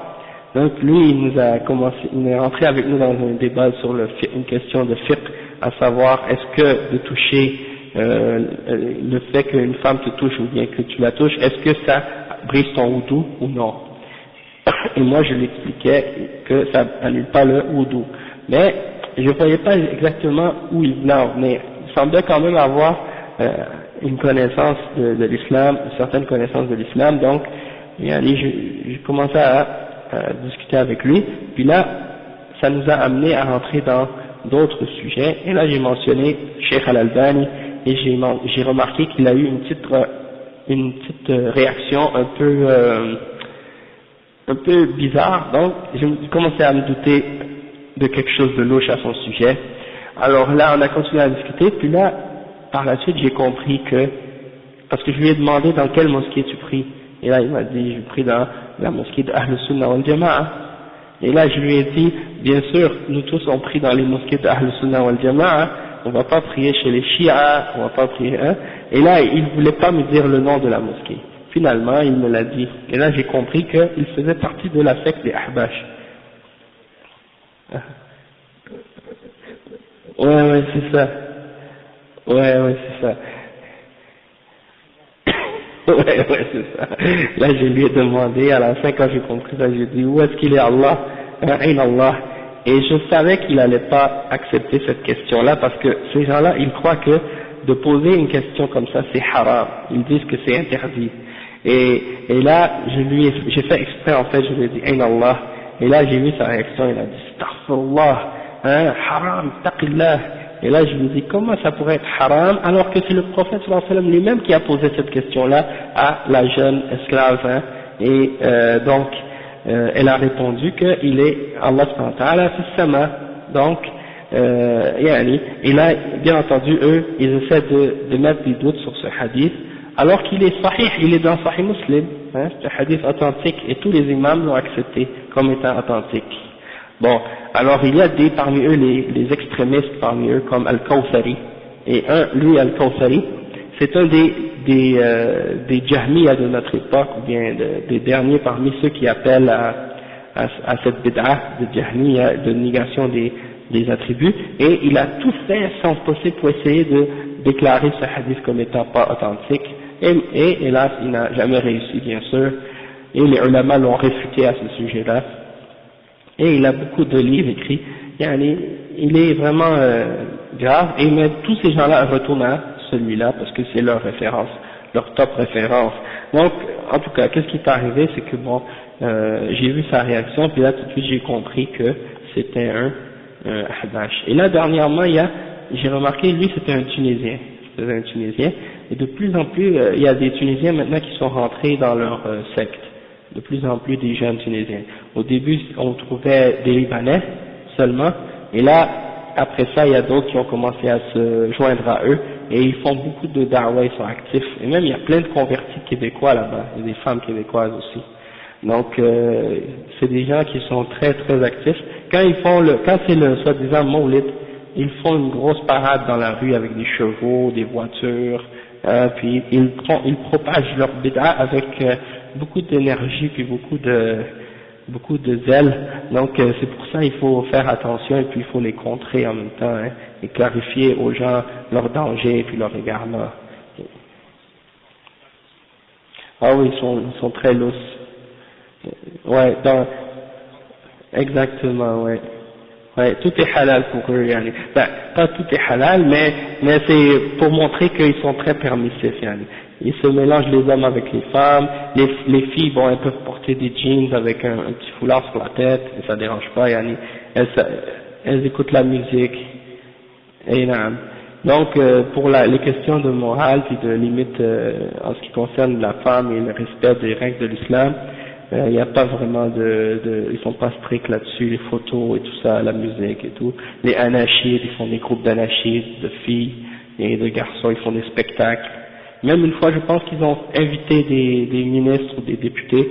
Donc lui, il est rentré avec nous dans un débat sur une question de fiqh, à savoir est-ce que de toucher le fait qu'une femme te touche ou bien que tu la touches, est-ce que ça brise ton wudu ou non? Et moi je lui expliquais que ça annule pas le wudu. Mais je ne voyais pas exactement où il venait, mais il semblait quand même avoir une connaissance de l'islam, une certaine connaissance de l'islam, donc j'ai commencé à discuter avec lui, puis là ça nous a amené à rentrer dans d'autres sujets, et là j'ai mentionné Cheikh Al-Albani, et j'ai remarqué qu'il a eu une petite réaction un peu bizarre, donc j'ai commencé à me douter de quelque chose de louche à son sujet. Alors là on a continué à discuter, puis là par la suite j'ai compris que, parce que je lui ai demandé dans quelle mosquée tu pries, et là il m'a dit je prie dans la mosquée de Ahl Sunnah wal Jama'a, Et là, je lui ai dit, bien sûr, nous tous on prie dans les mosquées de Ahl Sunnah wal Jama'a, on va pas prier chez les Shia, on va pas prier, hein. Et là, il voulait pas me dire le nom de la mosquée. Finalement, il me l'a dit. Et là, j'ai compris qu'il faisait partie de la secte des Ahbash. Ouais, c'est ça. Ouais, c'est ça. Ouais, c'est ça. Là, je lui ai demandé, à la fin, quand j'ai compris ça, j'ai dit, où est-ce qu'il est Allah? Aïn Allah. Et je savais qu'il n'allait pas accepter cette question-là, parce que ces gens-là, ils croient que de poser une question comme ça, c'est haram. Ils disent que c'est interdit. Et là, j'ai fait exprès, en fait, je lui ai dit, Aïn Allah. Et là, j'ai vu sa réaction, il a dit, Astaghfirullah, hein, haram, taqillah. Et là, je lui dis, comment ça pourrait être haram, alors que c'est le prophète sallallahu alayhi wa sallam lui-même qui a posé cette question-là à la jeune esclave, hein. Et donc, elle a répondu qu'il est Allah subhanahu wa ta'ala fi sama. Donc, et là, bien entendu, eux, ils essaient de mettre des doutes sur ce hadith, alors qu'il est sahih, il est dans Sahih Muslim, hein, c'est un hadith authentique, et tous les imams l'ont accepté comme étant authentique. Bon, alors il y a parmi eux les extrémistes parmi eux comme Al-Kawthari, et lui Al-Kawthari, c'est un des Jahmiya de notre époque, ou bien des derniers parmi ceux qui appellent à cette bid'ah de Jahmiya, de négation des attributs, et il a tout fait sans possible pour essayer de déclarer ce hadith comme étant pas authentique, et hélas il n'a jamais réussi bien sûr, et les ulama l'ont réfuté à ce sujet-là. Et il a beaucoup de livres écrits, il est vraiment grave, et mais tous ces gens-là retournent à celui-là parce que c'est leur référence, leur top référence. Donc, en tout cas, qu'est-ce qui est arrivé, c'est que bon, j'ai vu sa réaction, puis là tout de suite j'ai compris que c'était un Ahbash. Et là dernièrement, j'ai remarqué, lui c'était un Tunisien, et de plus en plus, il y a des Tunisiens maintenant qui sont rentrés dans leur secte. De plus en plus des jeunes Tunisiens. Au début, on trouvait des Libanais seulement, et là, après ça, il y a d'autres qui ont commencé à se joindre à eux, et ils font beaucoup de da'wah, ils sont actifs, et même il y a plein de convertis québécois là-bas, il y a des femmes québécoises aussi. Donc, c'est des gens qui sont très très actifs. Quand c'est le soi-disant Mawlid, ils font une grosse parade dans la rue avec des chevaux, des voitures, puis ils propagent leur bid'a avec beaucoup d'énergie puis beaucoup de zèle. Donc c'est pour ça il faut faire attention et puis il faut les contrer en même temps, hein, et clarifier aux gens leur danger et puis leur égarement. Ah oui, ils sont très lousses. Ouais, exactement, ouais. Ouais, tout est halal pour eux, yani. Ben, pas tout est halal, mais c'est pour montrer qu'ils sont très permissifs, yani. Ils se mélangent les hommes avec les femmes, les filles, bon, elles peuvent porter des jeans avec un petit foulard sur la tête, et ça dérange pas, yani. Elles écoutent la musique, et donc, pour les questions de morale puis de limite, en ce qui concerne la femme et le respect des règles de l'islam, il n'y a pas vraiment ils sont pas stricts là-dessus, les photos et tout ça, la musique et tout. Les anachides, ils font des groupes d'anachides, de filles et de garçons, ils font des spectacles. Même une fois, je pense qu'ils ont invité des ministres ou des députés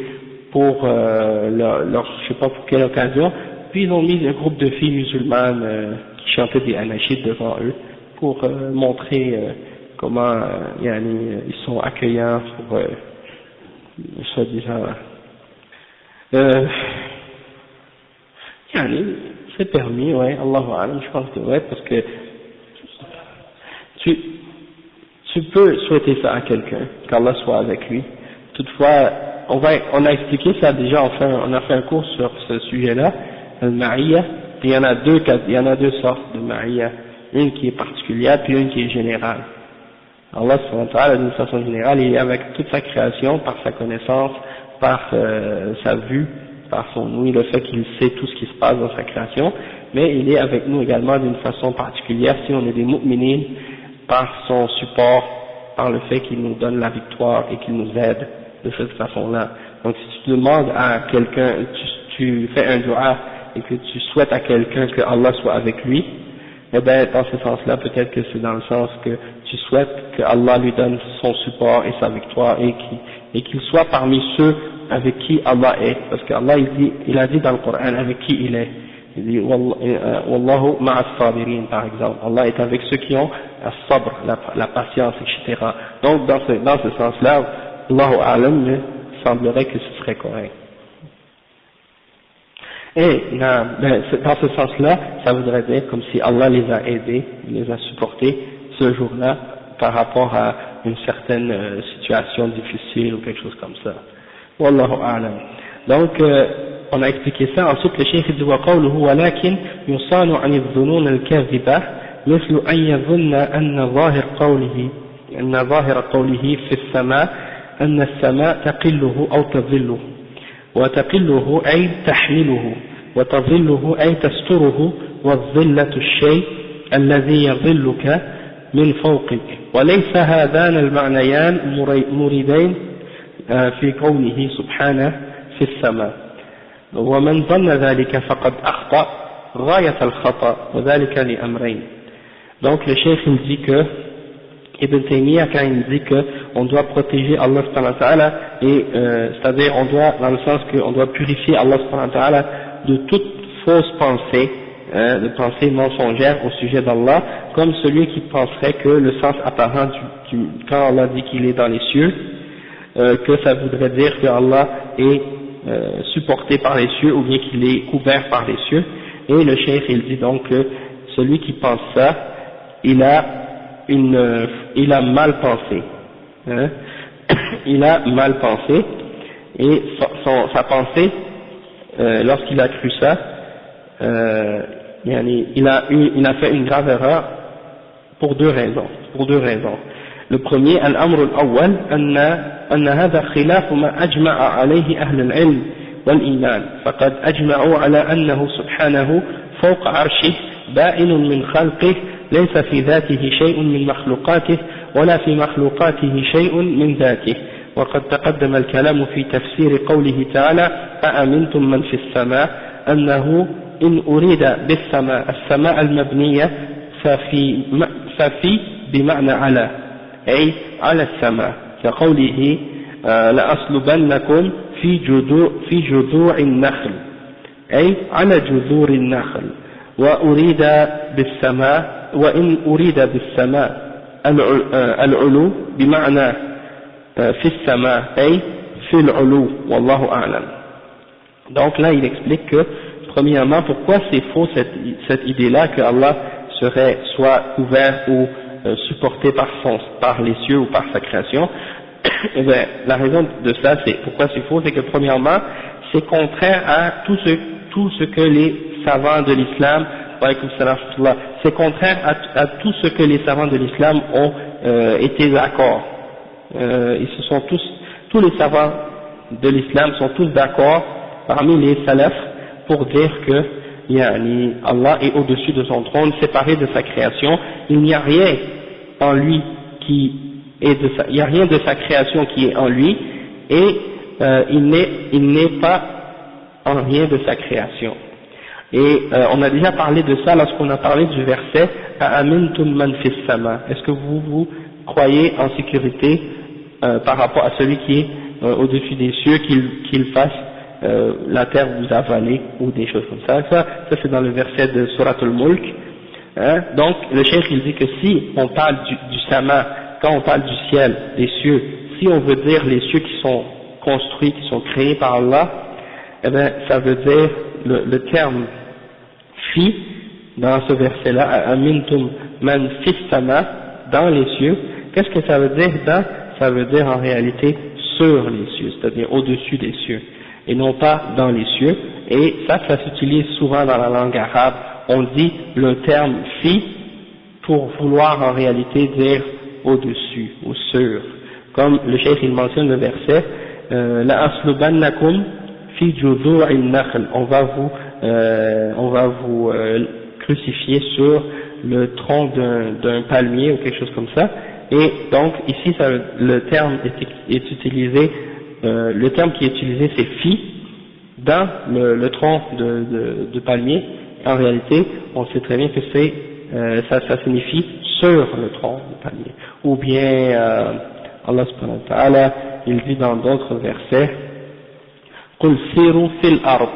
pour je sais pas pour quelle occasion, puis ils ont mis un groupe de filles musulmanes qui chantaient des anachides devant eux pour montrer comment ils sont accueillants pour soi-disant. C'est permis, ouais, Allahu A'lam, je pense que ouais, parce que tu peux souhaiter ça à quelqu'un, qu'Allah soit avec lui. Toutefois, on a expliqué ça déjà, on a fait un cours sur ce sujet-là, al-ma'iyya, puis il y en a deux sortes de ma'iyya, une qui est particulière, puis une qui est générale. Allah subhanahu wa ta'ala, d'une façon générale, il est avec toute sa création, par sa connaissance, par sa vue, par son ouïe, le fait qu'il sait tout ce qui se passe dans sa création, mais il est avec nous également d'une façon particulière si on est des mu'minines, par son support, par le fait qu'il nous donne la victoire et qu'il nous aide de cette façon-là. Donc si tu demandes à quelqu'un, tu fais un dua et que tu souhaites à quelqu'un que Allah soit avec lui, eh bien dans ce sens-là, peut-être que c'est dans le sens que tu souhaites que Allah lui donne son support et sa victoire et qu'il soit parmi ceux avec qui Allah est, parce qu'Allah il a dit dans le Coran avec qui il est. Il dit Wallahu ma'as sabirin, par exemple. Allah est avec ceux qui ont as-sabr, la patience, etc. Donc dans ce sens-là, Allahu a'lam, il semblerait que ce serait correct. Et dans ce sens-là, ça voudrait dire comme si Allah les a aidés, les a supportés ce jour-là par rapport à une certaine situation difficile ou quelque chose comme ça. Wallahu a'lam. Donc on a expliqué ça. Ensuite le cheikh dit وقوله ولكن يصان عن الظنون الكاذبة مثل أن يظن أن ظاهر قوله في السماء أن السماء تقله أو تظله، وتقله أي تحمله، وتظله أي تستره، والظلة الشيء الذي يظلك من فوقك، وليس هذان المعنيان مريدين في قوله سبحانه في السماء، ومن ظن ذلك فقد أخطأ غاية الخطأ، وذلك لأمرين. Donc le cheikh il dit que Ibn Taymiyyah, quand il dit qu'on doit protéger Allah subhanahu wa ta'ala, et c'est-à-dire on doit, dans le sens qu'on doit purifier Allah subhanahu wa ta'ala de toute fausse pensée, de pensée mensongère au sujet d'Allah, comme celui qui penserait que le sens apparent quand Allah dit qu'il est dans les cieux, que ça voudrait dire que Allah est supporté par les cieux ou bien qu'il est couvert par les cieux. Et le cheikh il dit donc que celui qui pense ça, il a mal pensé, hein? Il a mal pensé, et sa pensée, lorsqu'il a cru ça, il a fait une grave erreur pour deux raisons. Le premier, الأمر الأول أن هذا خلاف ما أجمع عليه أهل العلم والإيمان، فقد أجمعوا على أنه سبحانه فوق عرشه بائن من خلقه، ليس في ذاته شيء من مخلوقاته ولا في مخلوقاته شيء من ذاته، وقد تقدم الكلام في تفسير قوله تعالى أأمنتم من في السماء أنه إن أريد بالسماء السماء المبنية ففي بمعنى على، أي على السماء، كقوله لأصلبنكم في جذوع النخل، أي على جذور النخل، وأريد بالسماء وإن أريد بالسماء العلو بمعنى في السماء أي في العلو والله أعلم. Donc là il explique que premièrement pourquoi c'est faux cette idée-là que Allah serait soit couvert ou supporté par les cieux ou par sa création. Et bien, la raison de ça, c'est pourquoi c'est faux, c'est que premièrement c'est contraire à tout ce que les savants de l'islam, c'est contraire à tout ce que les savants de l'islam ont été d'accord. Ils se sont tous les savants de l'islam sont tous d'accord parmi les salafs pour dire que Allah est au-dessus de son trône, séparé de sa création. Il n'y a rien en lui il n'y a rien de sa création qui est en lui, et il n'est pas en rien de sa création. Et on a déjà parlé de ça lorsqu'on a parlé du verset A'amintum man fis sama. Est-ce que vous croyez en sécurité par rapport à celui qui est au-dessus des cieux, qu'il fasse la terre vous avaler ou des choses comme ça. Ça c'est dans le verset de Surat al-Mulk. Hein? Donc le cheikh il dit que si on parle du sama, quand on parle du ciel, des cieux, si on veut dire les cieux qui sont construits, qui sont créés par Allah, eh bien ça veut dire le terme fi dans ce verset-là, amintum man fis sama, dans les cieux. Qu'est-ce que ça veut dire dans? Ça veut dire en réalité sur les cieux, c'est-à-dire au-dessus des cieux, et non pas dans les cieux. Et ça s'utilise souvent dans la langue arabe. On dit le terme fi pour vouloir en réalité dire au-dessus ou sur, comme le cheikh il mentionne le verset la aslubannakum fi judhu'in nakhl, on va vous crucifier sur le tronc d'un palmier ou quelque chose comme ça. Et donc ici le terme est utilisé, le terme qui est utilisé c'est fi dans le tronc de palmier. En réalité on sait très bien que ça signifie sur le tronc du palmier. Ou bien Allah subhanahu wa ta'ala il dit dans d'autres versets قل سيروا في الأرض,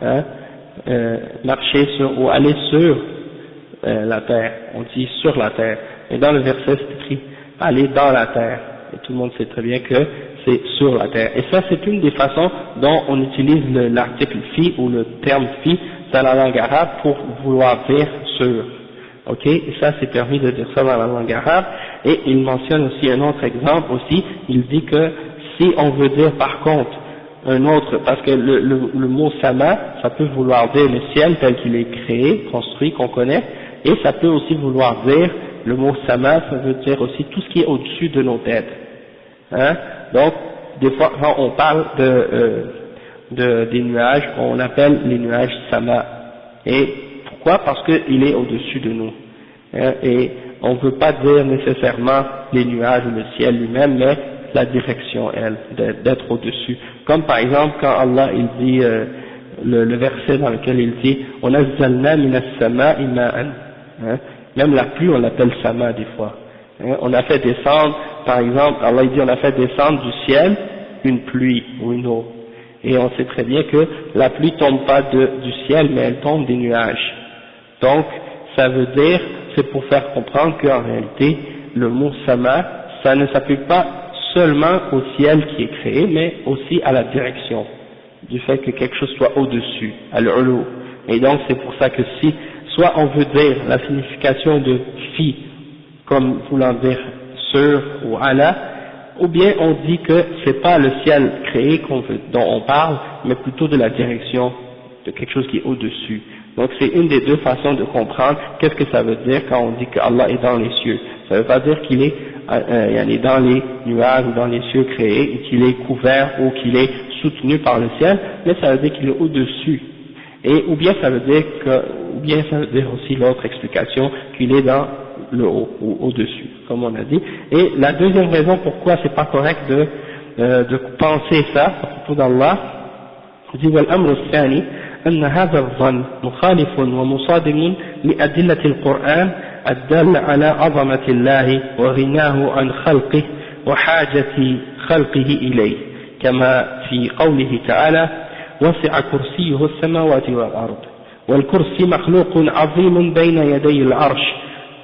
hein, marcher sur, ou aller sur la terre, on dit sur la terre, et dans le verset c'est écrit aller dans la terre, et tout le monde sait très bien que c'est sur la terre, et ça c'est une des façons dont on utilise l'article fi ou le terme fi dans la langue arabe pour vouloir dire sur, ok, et ça c'est permis de dire ça dans la langue arabe, et il mentionne aussi un autre exemple aussi, il dit que si on veut dire par contre un autre, parce que le mot sama, ça peut vouloir dire le ciel tel qu'il est créé, construit, qu'on connaît, et ça peut aussi vouloir dire, le mot sama, ça veut dire aussi tout ce qui est au-dessus de nos têtes. Hein? Donc, des fois, quand on parle des nuages, on appelle les nuages sama. Et pourquoi? Parce qu'il est au-dessus de nous. Hein? Et on ne veut pas dire nécessairement les nuages ou le ciel lui-même, mais la direction, elle, d'être au-dessus. Comme par exemple, quand Allah, il dit, le verset dans lequel il dit, on nazzalna minas sama'i ma'an. Même la pluie, on l'appelle sama des fois. Hein? On a fait descendre, par exemple, Allah il dit, on a fait descendre du ciel une pluie ou une eau. Et on sait très bien que la pluie tombe pas du ciel, mais elle tombe des nuages. Donc, ça veut dire, c'est pour faire comprendre qu'en réalité, le mot sama, ça ne s'applique pas seulement au ciel qui est créé, mais aussi à la direction, du fait que quelque chose soit au-dessus, à l'ulu. Et donc c'est pour ça que si, soit on veut dire la signification de fi, comme voulant dire sur ou ala, ou bien on dit que c'est pas le ciel créé dont on parle, mais plutôt de la direction, de quelque chose qui est au-dessus. Donc c'est une des deux façons de comprendre qu'est-ce que ça veut dire quand on dit qu'Allah est dans les cieux. Ça ne veut pas dire qu'il est dans les nuages ou dans les cieux créés, et qu'il est couvert ou qu'il est soutenu par le ciel, mais ça veut dire qu'il est au-dessus. Et ou bien ça veut dire aussi l'autre explication, qu'il est dans le haut ou au-dessus, comme on a dit. Et la deuxième raison pourquoi c'est pas correct de penser ça à propos d'Allah, il dit والأمر الثاني أن هذا الظن مخالف ومصادم لأدلة القرآن الدالة على عظمة الله وغناه عن خلقه وحاجة خلقه إليه كما في قوله تعالى وسع كرسيه السماوات والأرض والكرسي مخلوق عظيم بين يدي العرش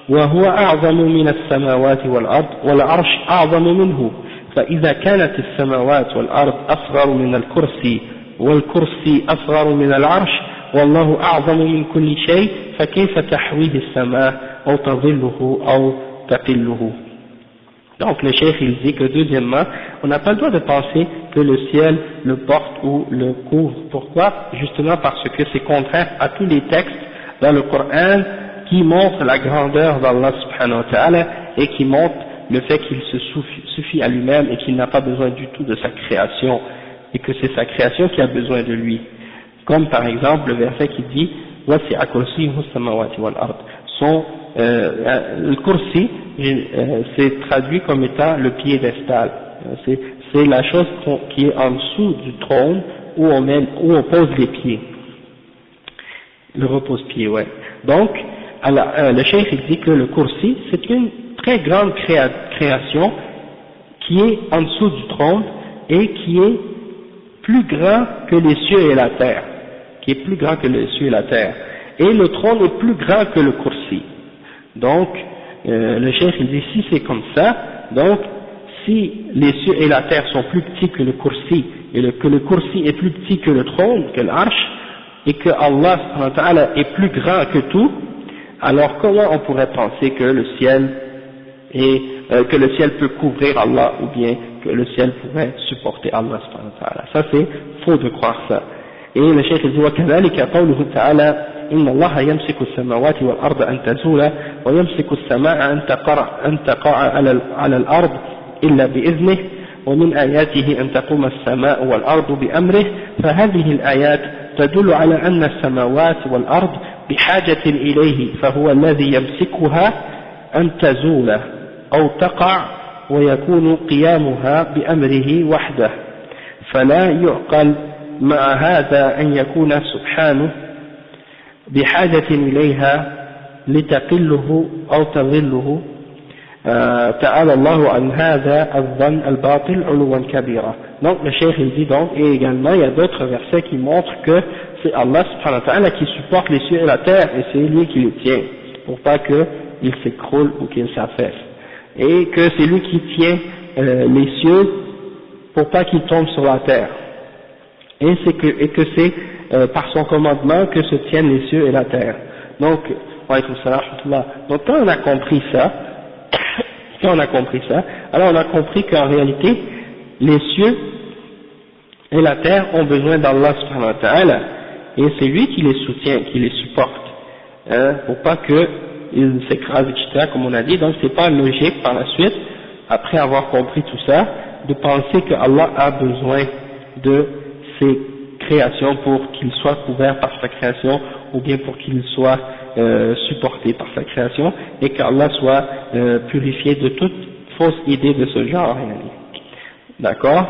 وهو أعظم من السماوات والأرض والعرش أعظم منه فإذا كانت السماوات والأرض أصغر من الكرسي والكرسي أصغر من العرش والله أعظم من كل شيء فكيف تحويه السماء أو تظله أو تقله. Donc le cheikh il dit que deuxièmement, on n'a pas le droit de penser que le ciel le porte ou le couvre. Pourquoi? Justement parce que c'est contraire à tous les textes dans le Coran qui montrent la grandeur d'Allah subhanahu wa ta'ala et qui montrent le fait qu'il se suffit à lui-même et qu'il n'a pas besoin du tout de sa création et que c'est sa création qui a besoin de lui. Comme par exemple le verset qui dit وَسِعَ كُرْسِيهُ السَّمَاوَاتِ وَالْأَرْضِ. Le kursi, c'est traduit comme étant le piédestal. C'est la chose qui est en dessous du trône où on pose les pieds. Le repose-pied, ouais. Donc, le cheikh il dit que le kursi, c'est une très grande création qui est en dessous du trône et qui est plus grand que les cieux et la terre. Qui est plus grand que les cieux et la terre. Et le trône est plus grand que le kursi. Donc, le cheikh il dit si c'est comme ça, donc si les cieux et la terre sont plus petits que le kursi, et que le kursi est plus petit que le trône, que l'arche, et que Allah subhanahu wa ta'ala est plus grand que tout, alors comment on pourrait penser que le ciel peut couvrir Allah, ou bien que le ciel pourrait supporter Allah subhanahu wa ta'ala? Ça c'est faux de croire ça. Et le cheikh dit وكذلك قوله تعالى إن الله يمسك السماوات والأرض أن تزولا ويمسك السماء أن تقع على الأرض إلا بإذنه ومن آياته أن تقوم السماء والأرض بأمره فهذه الآيات تدل على أن السماوات والأرض بحاجة إليه فهو الذي يمسكها أن تزول أو تقع ويكون قيامها بأمره وحده فلا يعقل مع هذا أن يكون سبحانه بحاجة إليها لتقله أو تظله تعالى الله عن هذا الظن الباطل علوا كبيرا. Donc le cheikh il dit donc, et également il y a d'autres versets qui montrent que c'est Allah subhanahu wa ta'ala qui supporte les cieux et la terre, et c'est lui qui les tient pour pas qu'ils s'écroulent ou qu'ils s'affaissent, et que c'est lui qui tient les cieux pour pas qu'ils tombent sur la terre, et que c'est par son commandement que se tiennent les cieux et la terre. Donc quand on a compris ça, alors on a compris qu'en réalité les cieux et la terre ont besoin d'Allah subhanahu wa ta'ala, et c'est lui qui les soutient, qui les supporte, pour pas qu'ils s'écrasent, etc., comme on a dit. Donc c'est pas logique par la suite, après avoir compris tout ça, de penser que Allah a besoin de ses créations pour qu'ils soient couverts par sa création, ou bien pour qu'ils soient supportés par sa création, et qu'Allah soit purifié de toute fausse idée de ce genre. D'accord?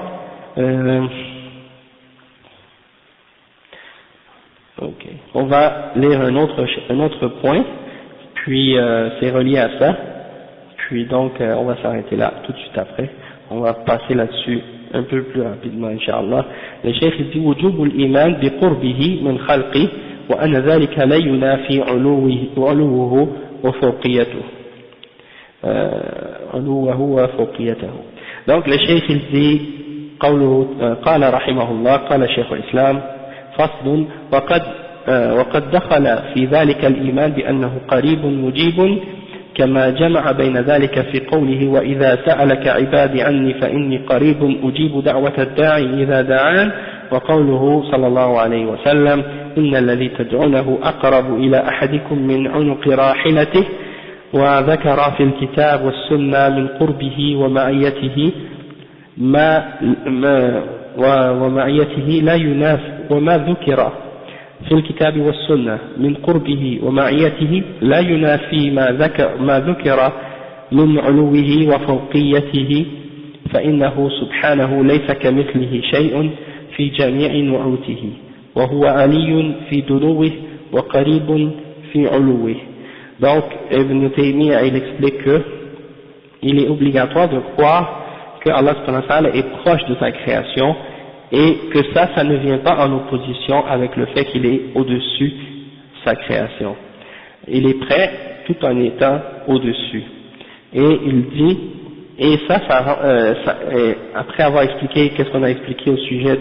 Ok. On va lire un autre point, puis c'est relié à ça, puis donc on va s'arrêter là tout de suite après. On va passer là-dessus un peu plus rapidement, Inch'Allah. Le cheikh dit وجوب الإيمان بقربه من خلقه وأن ذلك لا ينافي علوه وفوقيته. Donc le cheikh il dit قوله قال رحمه الله قال شيخ الإسلام فصل وقد دخل في ذلك الإيمان بأنه قريب مجيب كما جمع بين ذلك في قوله وإذا سألك عبادي عني فإني قريب أجيب دعوة الداعي إذا دعان، وقوله صلى الله عليه وسلم إن الذي تدعونه أقرب إلى أحدكم من عنق راحلته، وذكر في الكتاب والسنة من قربه ومعيته ومعيته لا ينافي، وما ذكر في الكتاب والسنة من قربه ومعيته لا ينافي ما ذكر من علوه وفوقيته، فإنه سبحانه ليس كمثله شيء في جميع نعوته، وهو علي في دنوه وقريب في علوه. Donc Ibn Taymiyyah il explique que il est obligatoire de croire que Allah subhanahu wa ta'ala est proche de sa création, et que ça ne vient pas en opposition avec le fait qu'il est au-dessus de sa création. Il est prêt tout en étant au-dessus. Et il dit, et après avoir expliqué qu'est-ce qu'on a expliqué au sujet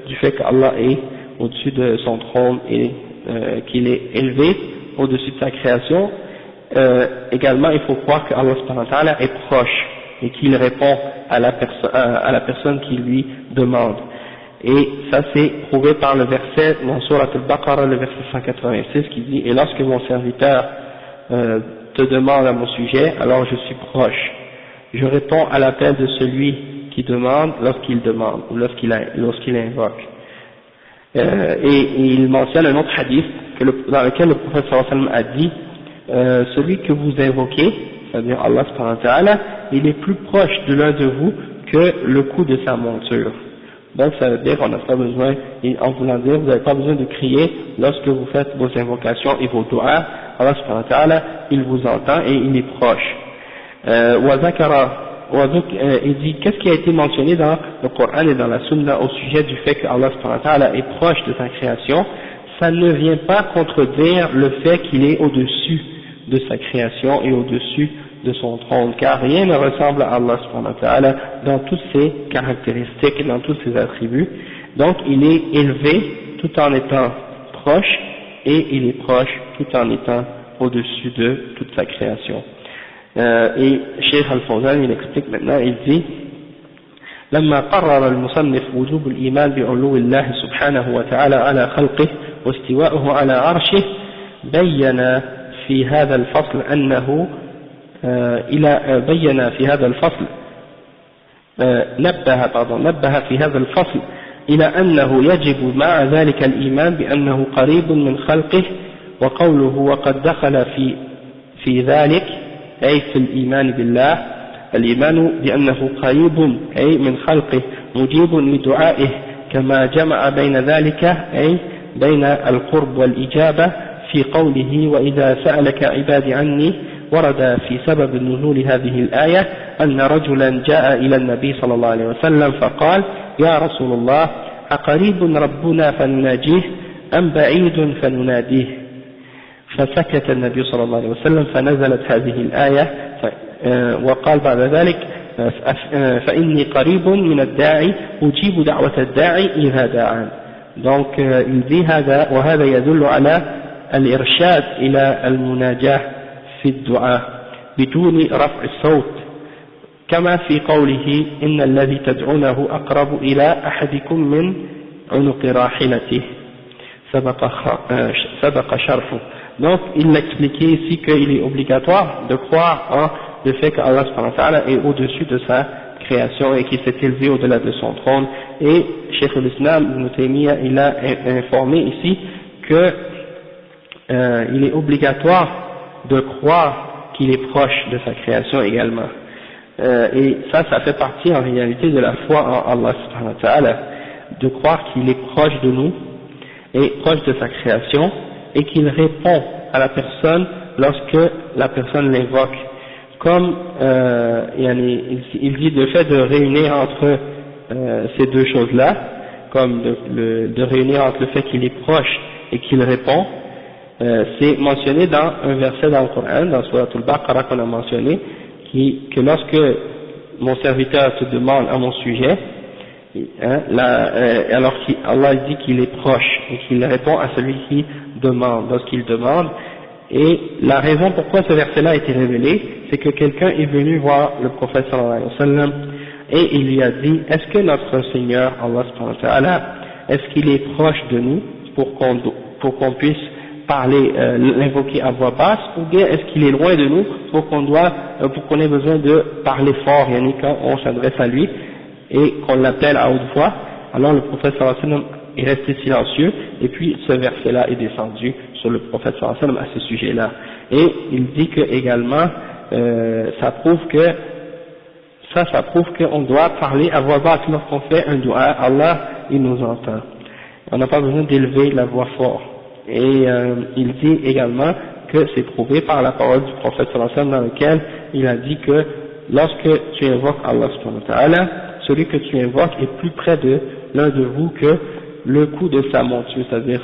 du fait qu'Allah est au-dessus de son trône et qu'il est élevé au-dessus de sa création, également il faut croire qu'Allah subhanahu wa ta'ala est proche et qu'il répond à la personne qui lui demande. Et ça c'est prouvé par le verset dans Surat al-Baqarah, le verset 186 qui dit: et lorsque mon serviteur te demande à mon sujet, alors je suis proche, je réponds à l'appel de celui qui demande lorsqu'il demande ou lorsqu'il invoque. Et il mentionne un autre hadith dans lequel le prophète sallallahu alayhi wa sallam a dit celui que vous invoquez, c'est-à-dire Allah subhanahu wa ta'ala, il est plus proche de l'un de vous que le coup de sa monture. Donc ça veut dire qu'on n'a pas besoin, en voulant dire, vous n'avez pas besoin de crier lorsque vous faites vos invocations et vos doigts. Allah subhanahu wa ta'ala, il vous entend et il est proche. Il dit, qu'est-ce qui a été mentionné dans le Coran et dans la Sunna au sujet du fait que Allah subhanahu wa ta'ala est proche de sa création? Ça ne vient pas contredire le fait qu'il est au-dessus de sa création et au-dessus de son trône, car rien ne ressemble à Allah subhanahu wa ta'ala dans toutes ses caractéristiques et dans tous ses attributs. Donc il est élevé tout en étant proche, et il est proche tout en étant au-dessus de toute sa création. Et Cheikh Al-Fawzan il explique maintenant, il dit: لما قرر المصنف وجوب الإيمان بعلو الله سبحانه وتعالى على خلقه واستواءه على عرشه، بين في هذا الفصل أنه نبه في هذا الفصل إلى أنه يجب مع ذلك الإيمان بأنه قريب من خلقه، وقوله وقد دخل في ذلك أي في الإيمان بالله الإيمان بأنه قريب أي من خلقه مجيب لدعائه، كما جمع بين ذلك أي بين القرب والإجابة في قوله وإذا سألك عبادي عني ورد في سبب نزول هذه الآية أن رجلا جاء إلى النبي صلى الله عليه وسلم فقال يا رسول الله أقريب ربنا فنناجيه أم بعيد فنناديه فسكت النبي صلى الله عليه وسلم فنزلت هذه الآية وقال بعد ذلك فإني قريب من الداعي أجيب دعوة الداعي إذا دعان. Donc il dit هذا وهذا يدل على الإرشاد إلى المناجاة في الدعاء بدون رفع الصوت كما في قوله إن الذي تدعونه أقرب إلى أحدكم من عنق راحلته سبق شرفه. Donc il expliquait ici qu'il est obligatoire de croire en le fait qu'Allah subhanahu wa ta'ala est au-dessus de sa création et qu'il s'est élevé au-delà de son trône. Et Cheikh al-Islam Ibn Taymiyyah il a informé ici que il est obligatoire de croire qu'il est proche de sa création également. Et ça fait partie en réalité de la foi en Allah subhanahu wa ta'ala, de croire qu'il est proche de nous et proche de sa création et qu'il répond à la personne lorsque la personne l'invoque. Comme il dit le fait de réunir entre ces deux choses-là, comme de réunir entre le fait qu'il est proche et qu'il répond, c'est mentionné dans un verset dans le Coran, dans Surah Al-Baqarah qu'on a mentionné, que lorsque mon serviteur te demande à mon sujet, alors qu'Allah dit qu'il est proche et qu'il répond à celui qui demande, lorsqu'il demande. Et la raison pourquoi ce verset-là a été révélé, c'est que quelqu'un est venu voir le prophète sallallahu alayhi wa sallam et il lui a dit, est-ce que notre Seigneur, Allah subhanahu wa ta'ala, est-ce qu'il est proche de nous pour qu'on puisse parler, l'invoquer à voix basse, ou bien est-ce qu'il est loin de nous pour qu'on ait besoin de parler fort, quand on s'adresse à lui et qu'on l'appelle à haute voix. Alors le prophète sallallahu alayhi wa sallam est resté silencieux et puis ce verset-là est descendu sur le prophète sallallahu alayhi wa sallam à ce sujet-là. Et il dit que également ça prouve qu'on doit parler à voix basse lorsqu'on fait un dua. Allah il nous entend. On n'a pas besoin d'élever la voix fort. Et il dit également que c'est prouvé par la parole du prophète sallallahu alayhi wa sallam dans lequel il a dit que lorsque tu invoques Allah subhanahu wa ta'ala, celui que tu invoques est plus près de l'un de vous que le coup de sa monture, c'est-à-dire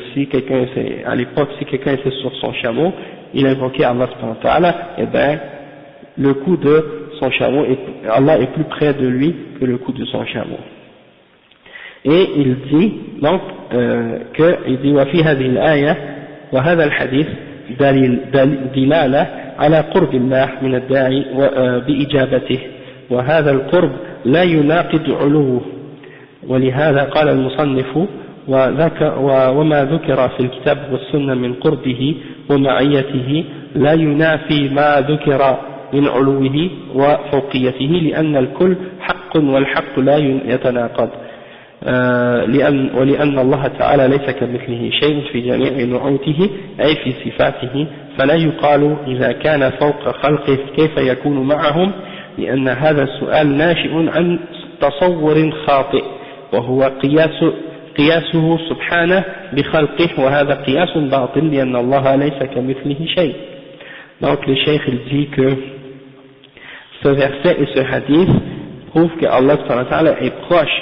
à l'époque si quelqu'un était sur son chameau, il invoquait Allah subhanahu wa ta'ala, et bien le coup de son chameau, Allah est plus près de lui que le coup de son chameau. Et il dit donc il dit وفي هذه الآية وهذا الحديث دلالة على قرب الله من الداعي بإجابته وهذا القرب لا يناقض علوه ولهذا قال المصنف وما ذكر في الكتاب والسنة من قربه ومعيته لا ينافي ما ذكر من علوه وفوقيته لأن الكل حق والحق لا يتناقض ولأن الله تعالى ليس كمثله شيء في جميع نعوته أي في صفاته فلا يقال إذا كان فوق خلقه كيف يكون معهم لأن هذا السؤال ناشئ عن تصور خاطئ وهو قياسه سبحانه بخلقه وهذا قياس باطل لأن الله ليس كمثله شيء. Donc le cheikh il dit que ce verset et ce hadith prouvent que Allah subhanahu wa ta'ala est proche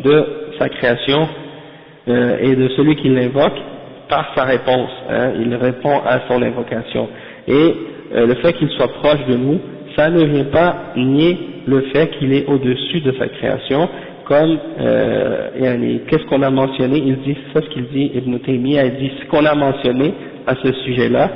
de sa création et de celui qui l'invoque par sa réponse, il répond à son invocation. Et le fait qu'il soit proche de nous, ça ne vient pas nier le fait qu'il est au-dessus de sa création, comme qu'est-ce qu'on a mentionné, il dit, c'est ce qu'il dit, Ibn Taymiyyah, il dit ce qu'on a mentionné à ce sujet-là,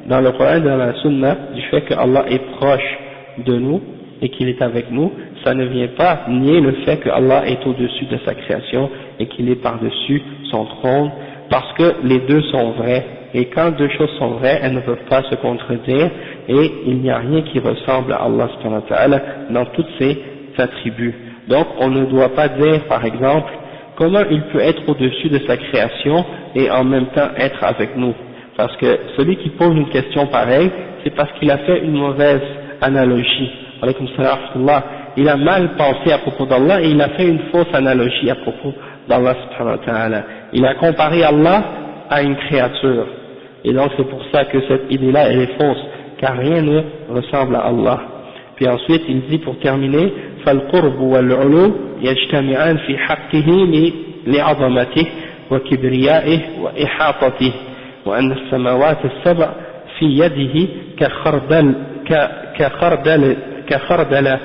dans le Coran, dans la Sunna, du fait que Allah est proche de nous et qu'il est avec nous, ça ne vient pas nier le fait que Allah est au-dessus de sa création et qu'il est par-dessus son trône, parce que les deux sont vrais, et quand deux choses sont vraies, elles ne peuvent pas se contredire, et il n'y a rien qui ressemble à Allah subhanahu wa ta'ala dans toutes ses attributs. Donc on ne doit pas dire par exemple comment il peut être au-dessus de sa création et en même temps être avec nous, parce que celui qui pose une question pareille, c'est parce qu'il a fait une mauvaise analogie. Alaykoum salam wa rahmatullah. Il a mal pensé à propos d'Allah et il a fait une fausse analogie à propos d'Allah subhanahu wa ta'ala. Il a comparé Allah à une créature, et donc c'est pour ça que cette idée-là elle est fausse, car rien ne ressemble à Allah. Puis ensuite il dit pour terminer فالقرب والعلو يجتمعان في حقه لعظمته وكبريائه وإحاطته وأن السماوات السبع في يده كخردل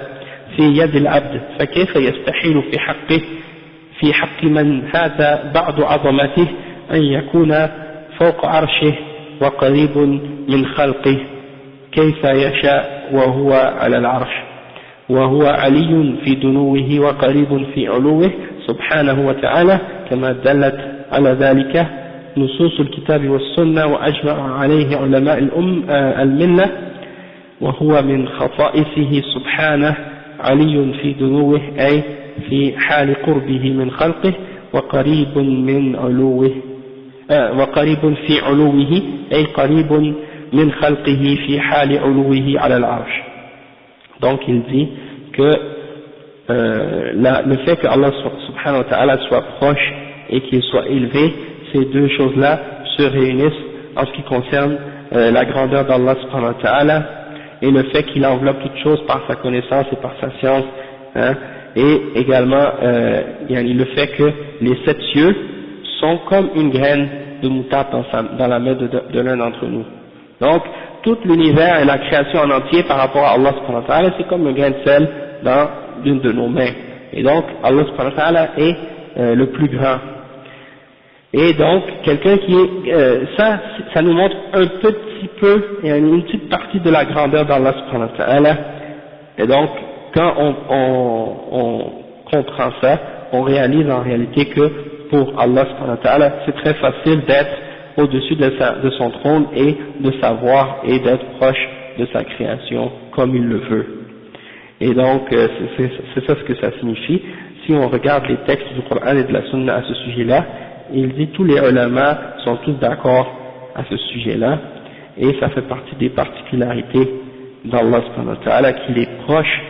في يد العبد فكيف يستحيل في حق من هذا بعض عظمته أن يكون فوق عرشه وقريب من خلقه كيف يشاء وهو على العرش وهو علي في دنوه وقريب في علوه سبحانه وتعالى كما دلت على ذلك نصوص الكتاب والسنة وأجمع عليه علماء الملة وهو من خصائصه سبحانه علي في دنوه أي في حال قربه من خلقه وقريب من علوه وقريب في علوه أي قريب من خلقه في حال علوه على العرش. Donc il dit que le fait que Allah subhanahu wa ta'ala soit proche et qu'il soit élevé, ces deux choses-là se réunissent en ce qui concerne la grandeur d'Allah subhanahu wa ta'ala et le fait qu'il enveloppe toutes choses par sa connaissance et par sa science, hein, et également le fait que les 7 cieux sont comme une graine de moutarde dans la main de l'un d'entre nous. Donc tout l'univers et la création en entier par rapport à Allah subhanahu wa ta'ala, c'est comme un grain de sel dans l'une de nos mains. Et donc Allah subhanahu wa ta'ala est le plus grand. Et donc quelqu'un qui est ça nous montre un petit peu, une petite partie de la grandeur d'Allah subhanahu wa ta'ala. Et donc quand on comprend ça, on réalise en réalité que pour Allah subhanahu wa ta'ala c'est très facile d'être au-dessus de son trône et de savoir et d'être proche de sa création comme il le veut. Et donc c'est ça ce que ça signifie. Si on regarde les textes du Coran et de la Sunna à ce sujet-là, il dit tous les ulama sont tous d'accord à ce sujet-là et ça fait partie des particularités d'Allah subhanahu wa ta'ala qu'il est proche,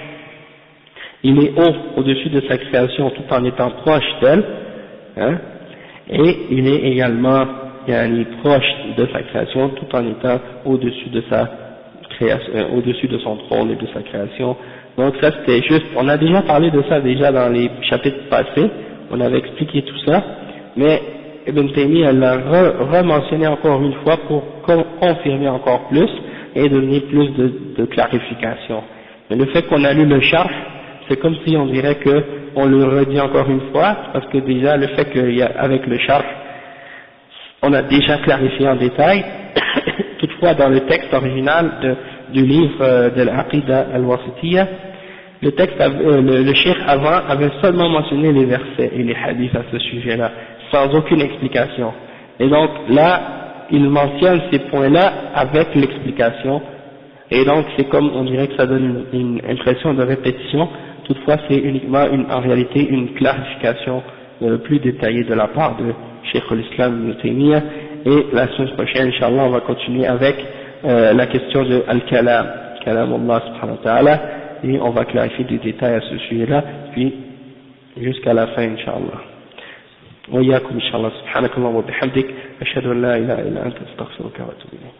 il est haut au-dessus de sa création tout en étant proche d'elle, hein, et il est également proche de sa création tout en étant au-dessus de sa création, au-dessus de son trône et de sa création. Donc ça c'était juste, on a déjà parlé de ça déjà dans les chapitres passés, on avait expliqué tout ça, mais Ibn Taymiyyah l'a rementionné encore une fois pour confirmer encore plus et donner plus de clarification. Mais le fait qu'on a lu le Sharh, c'est comme si on dirait que on le redit encore une fois, parce que déjà le fait qu'avec le Sharh, on a déjà clarifié en détail. Toutefois, dans le texte original du livre de l'Aqida al-Wasitiyya, le texte, le cheikh avant avait seulement mentionné les versets et les hadiths à ce sujet-là, sans aucune explication. Et donc là, il mentionne ces points-là avec l'explication, et donc c'est comme on dirait que ça donne une impression de répétition. Toutefois, c'est uniquement en réalité une clarification plus détaillée de la part de Cheikh al-Islam Ibn Taymiyyah, et la semaine prochaine, Inch'Allah, on va continuer avec la question de Al-Kalam, Kalam Allah subhanahu wa ta'ala, et on va clarifier des détails à ce sujet-là, puis jusqu'à la fin, Inch'Allah. Wa iyyakum, Inch'Allah, subhanakallah wa bihamdik, ashhadu an la ilaha illa anta astaghfiruka wa atubu ilayk.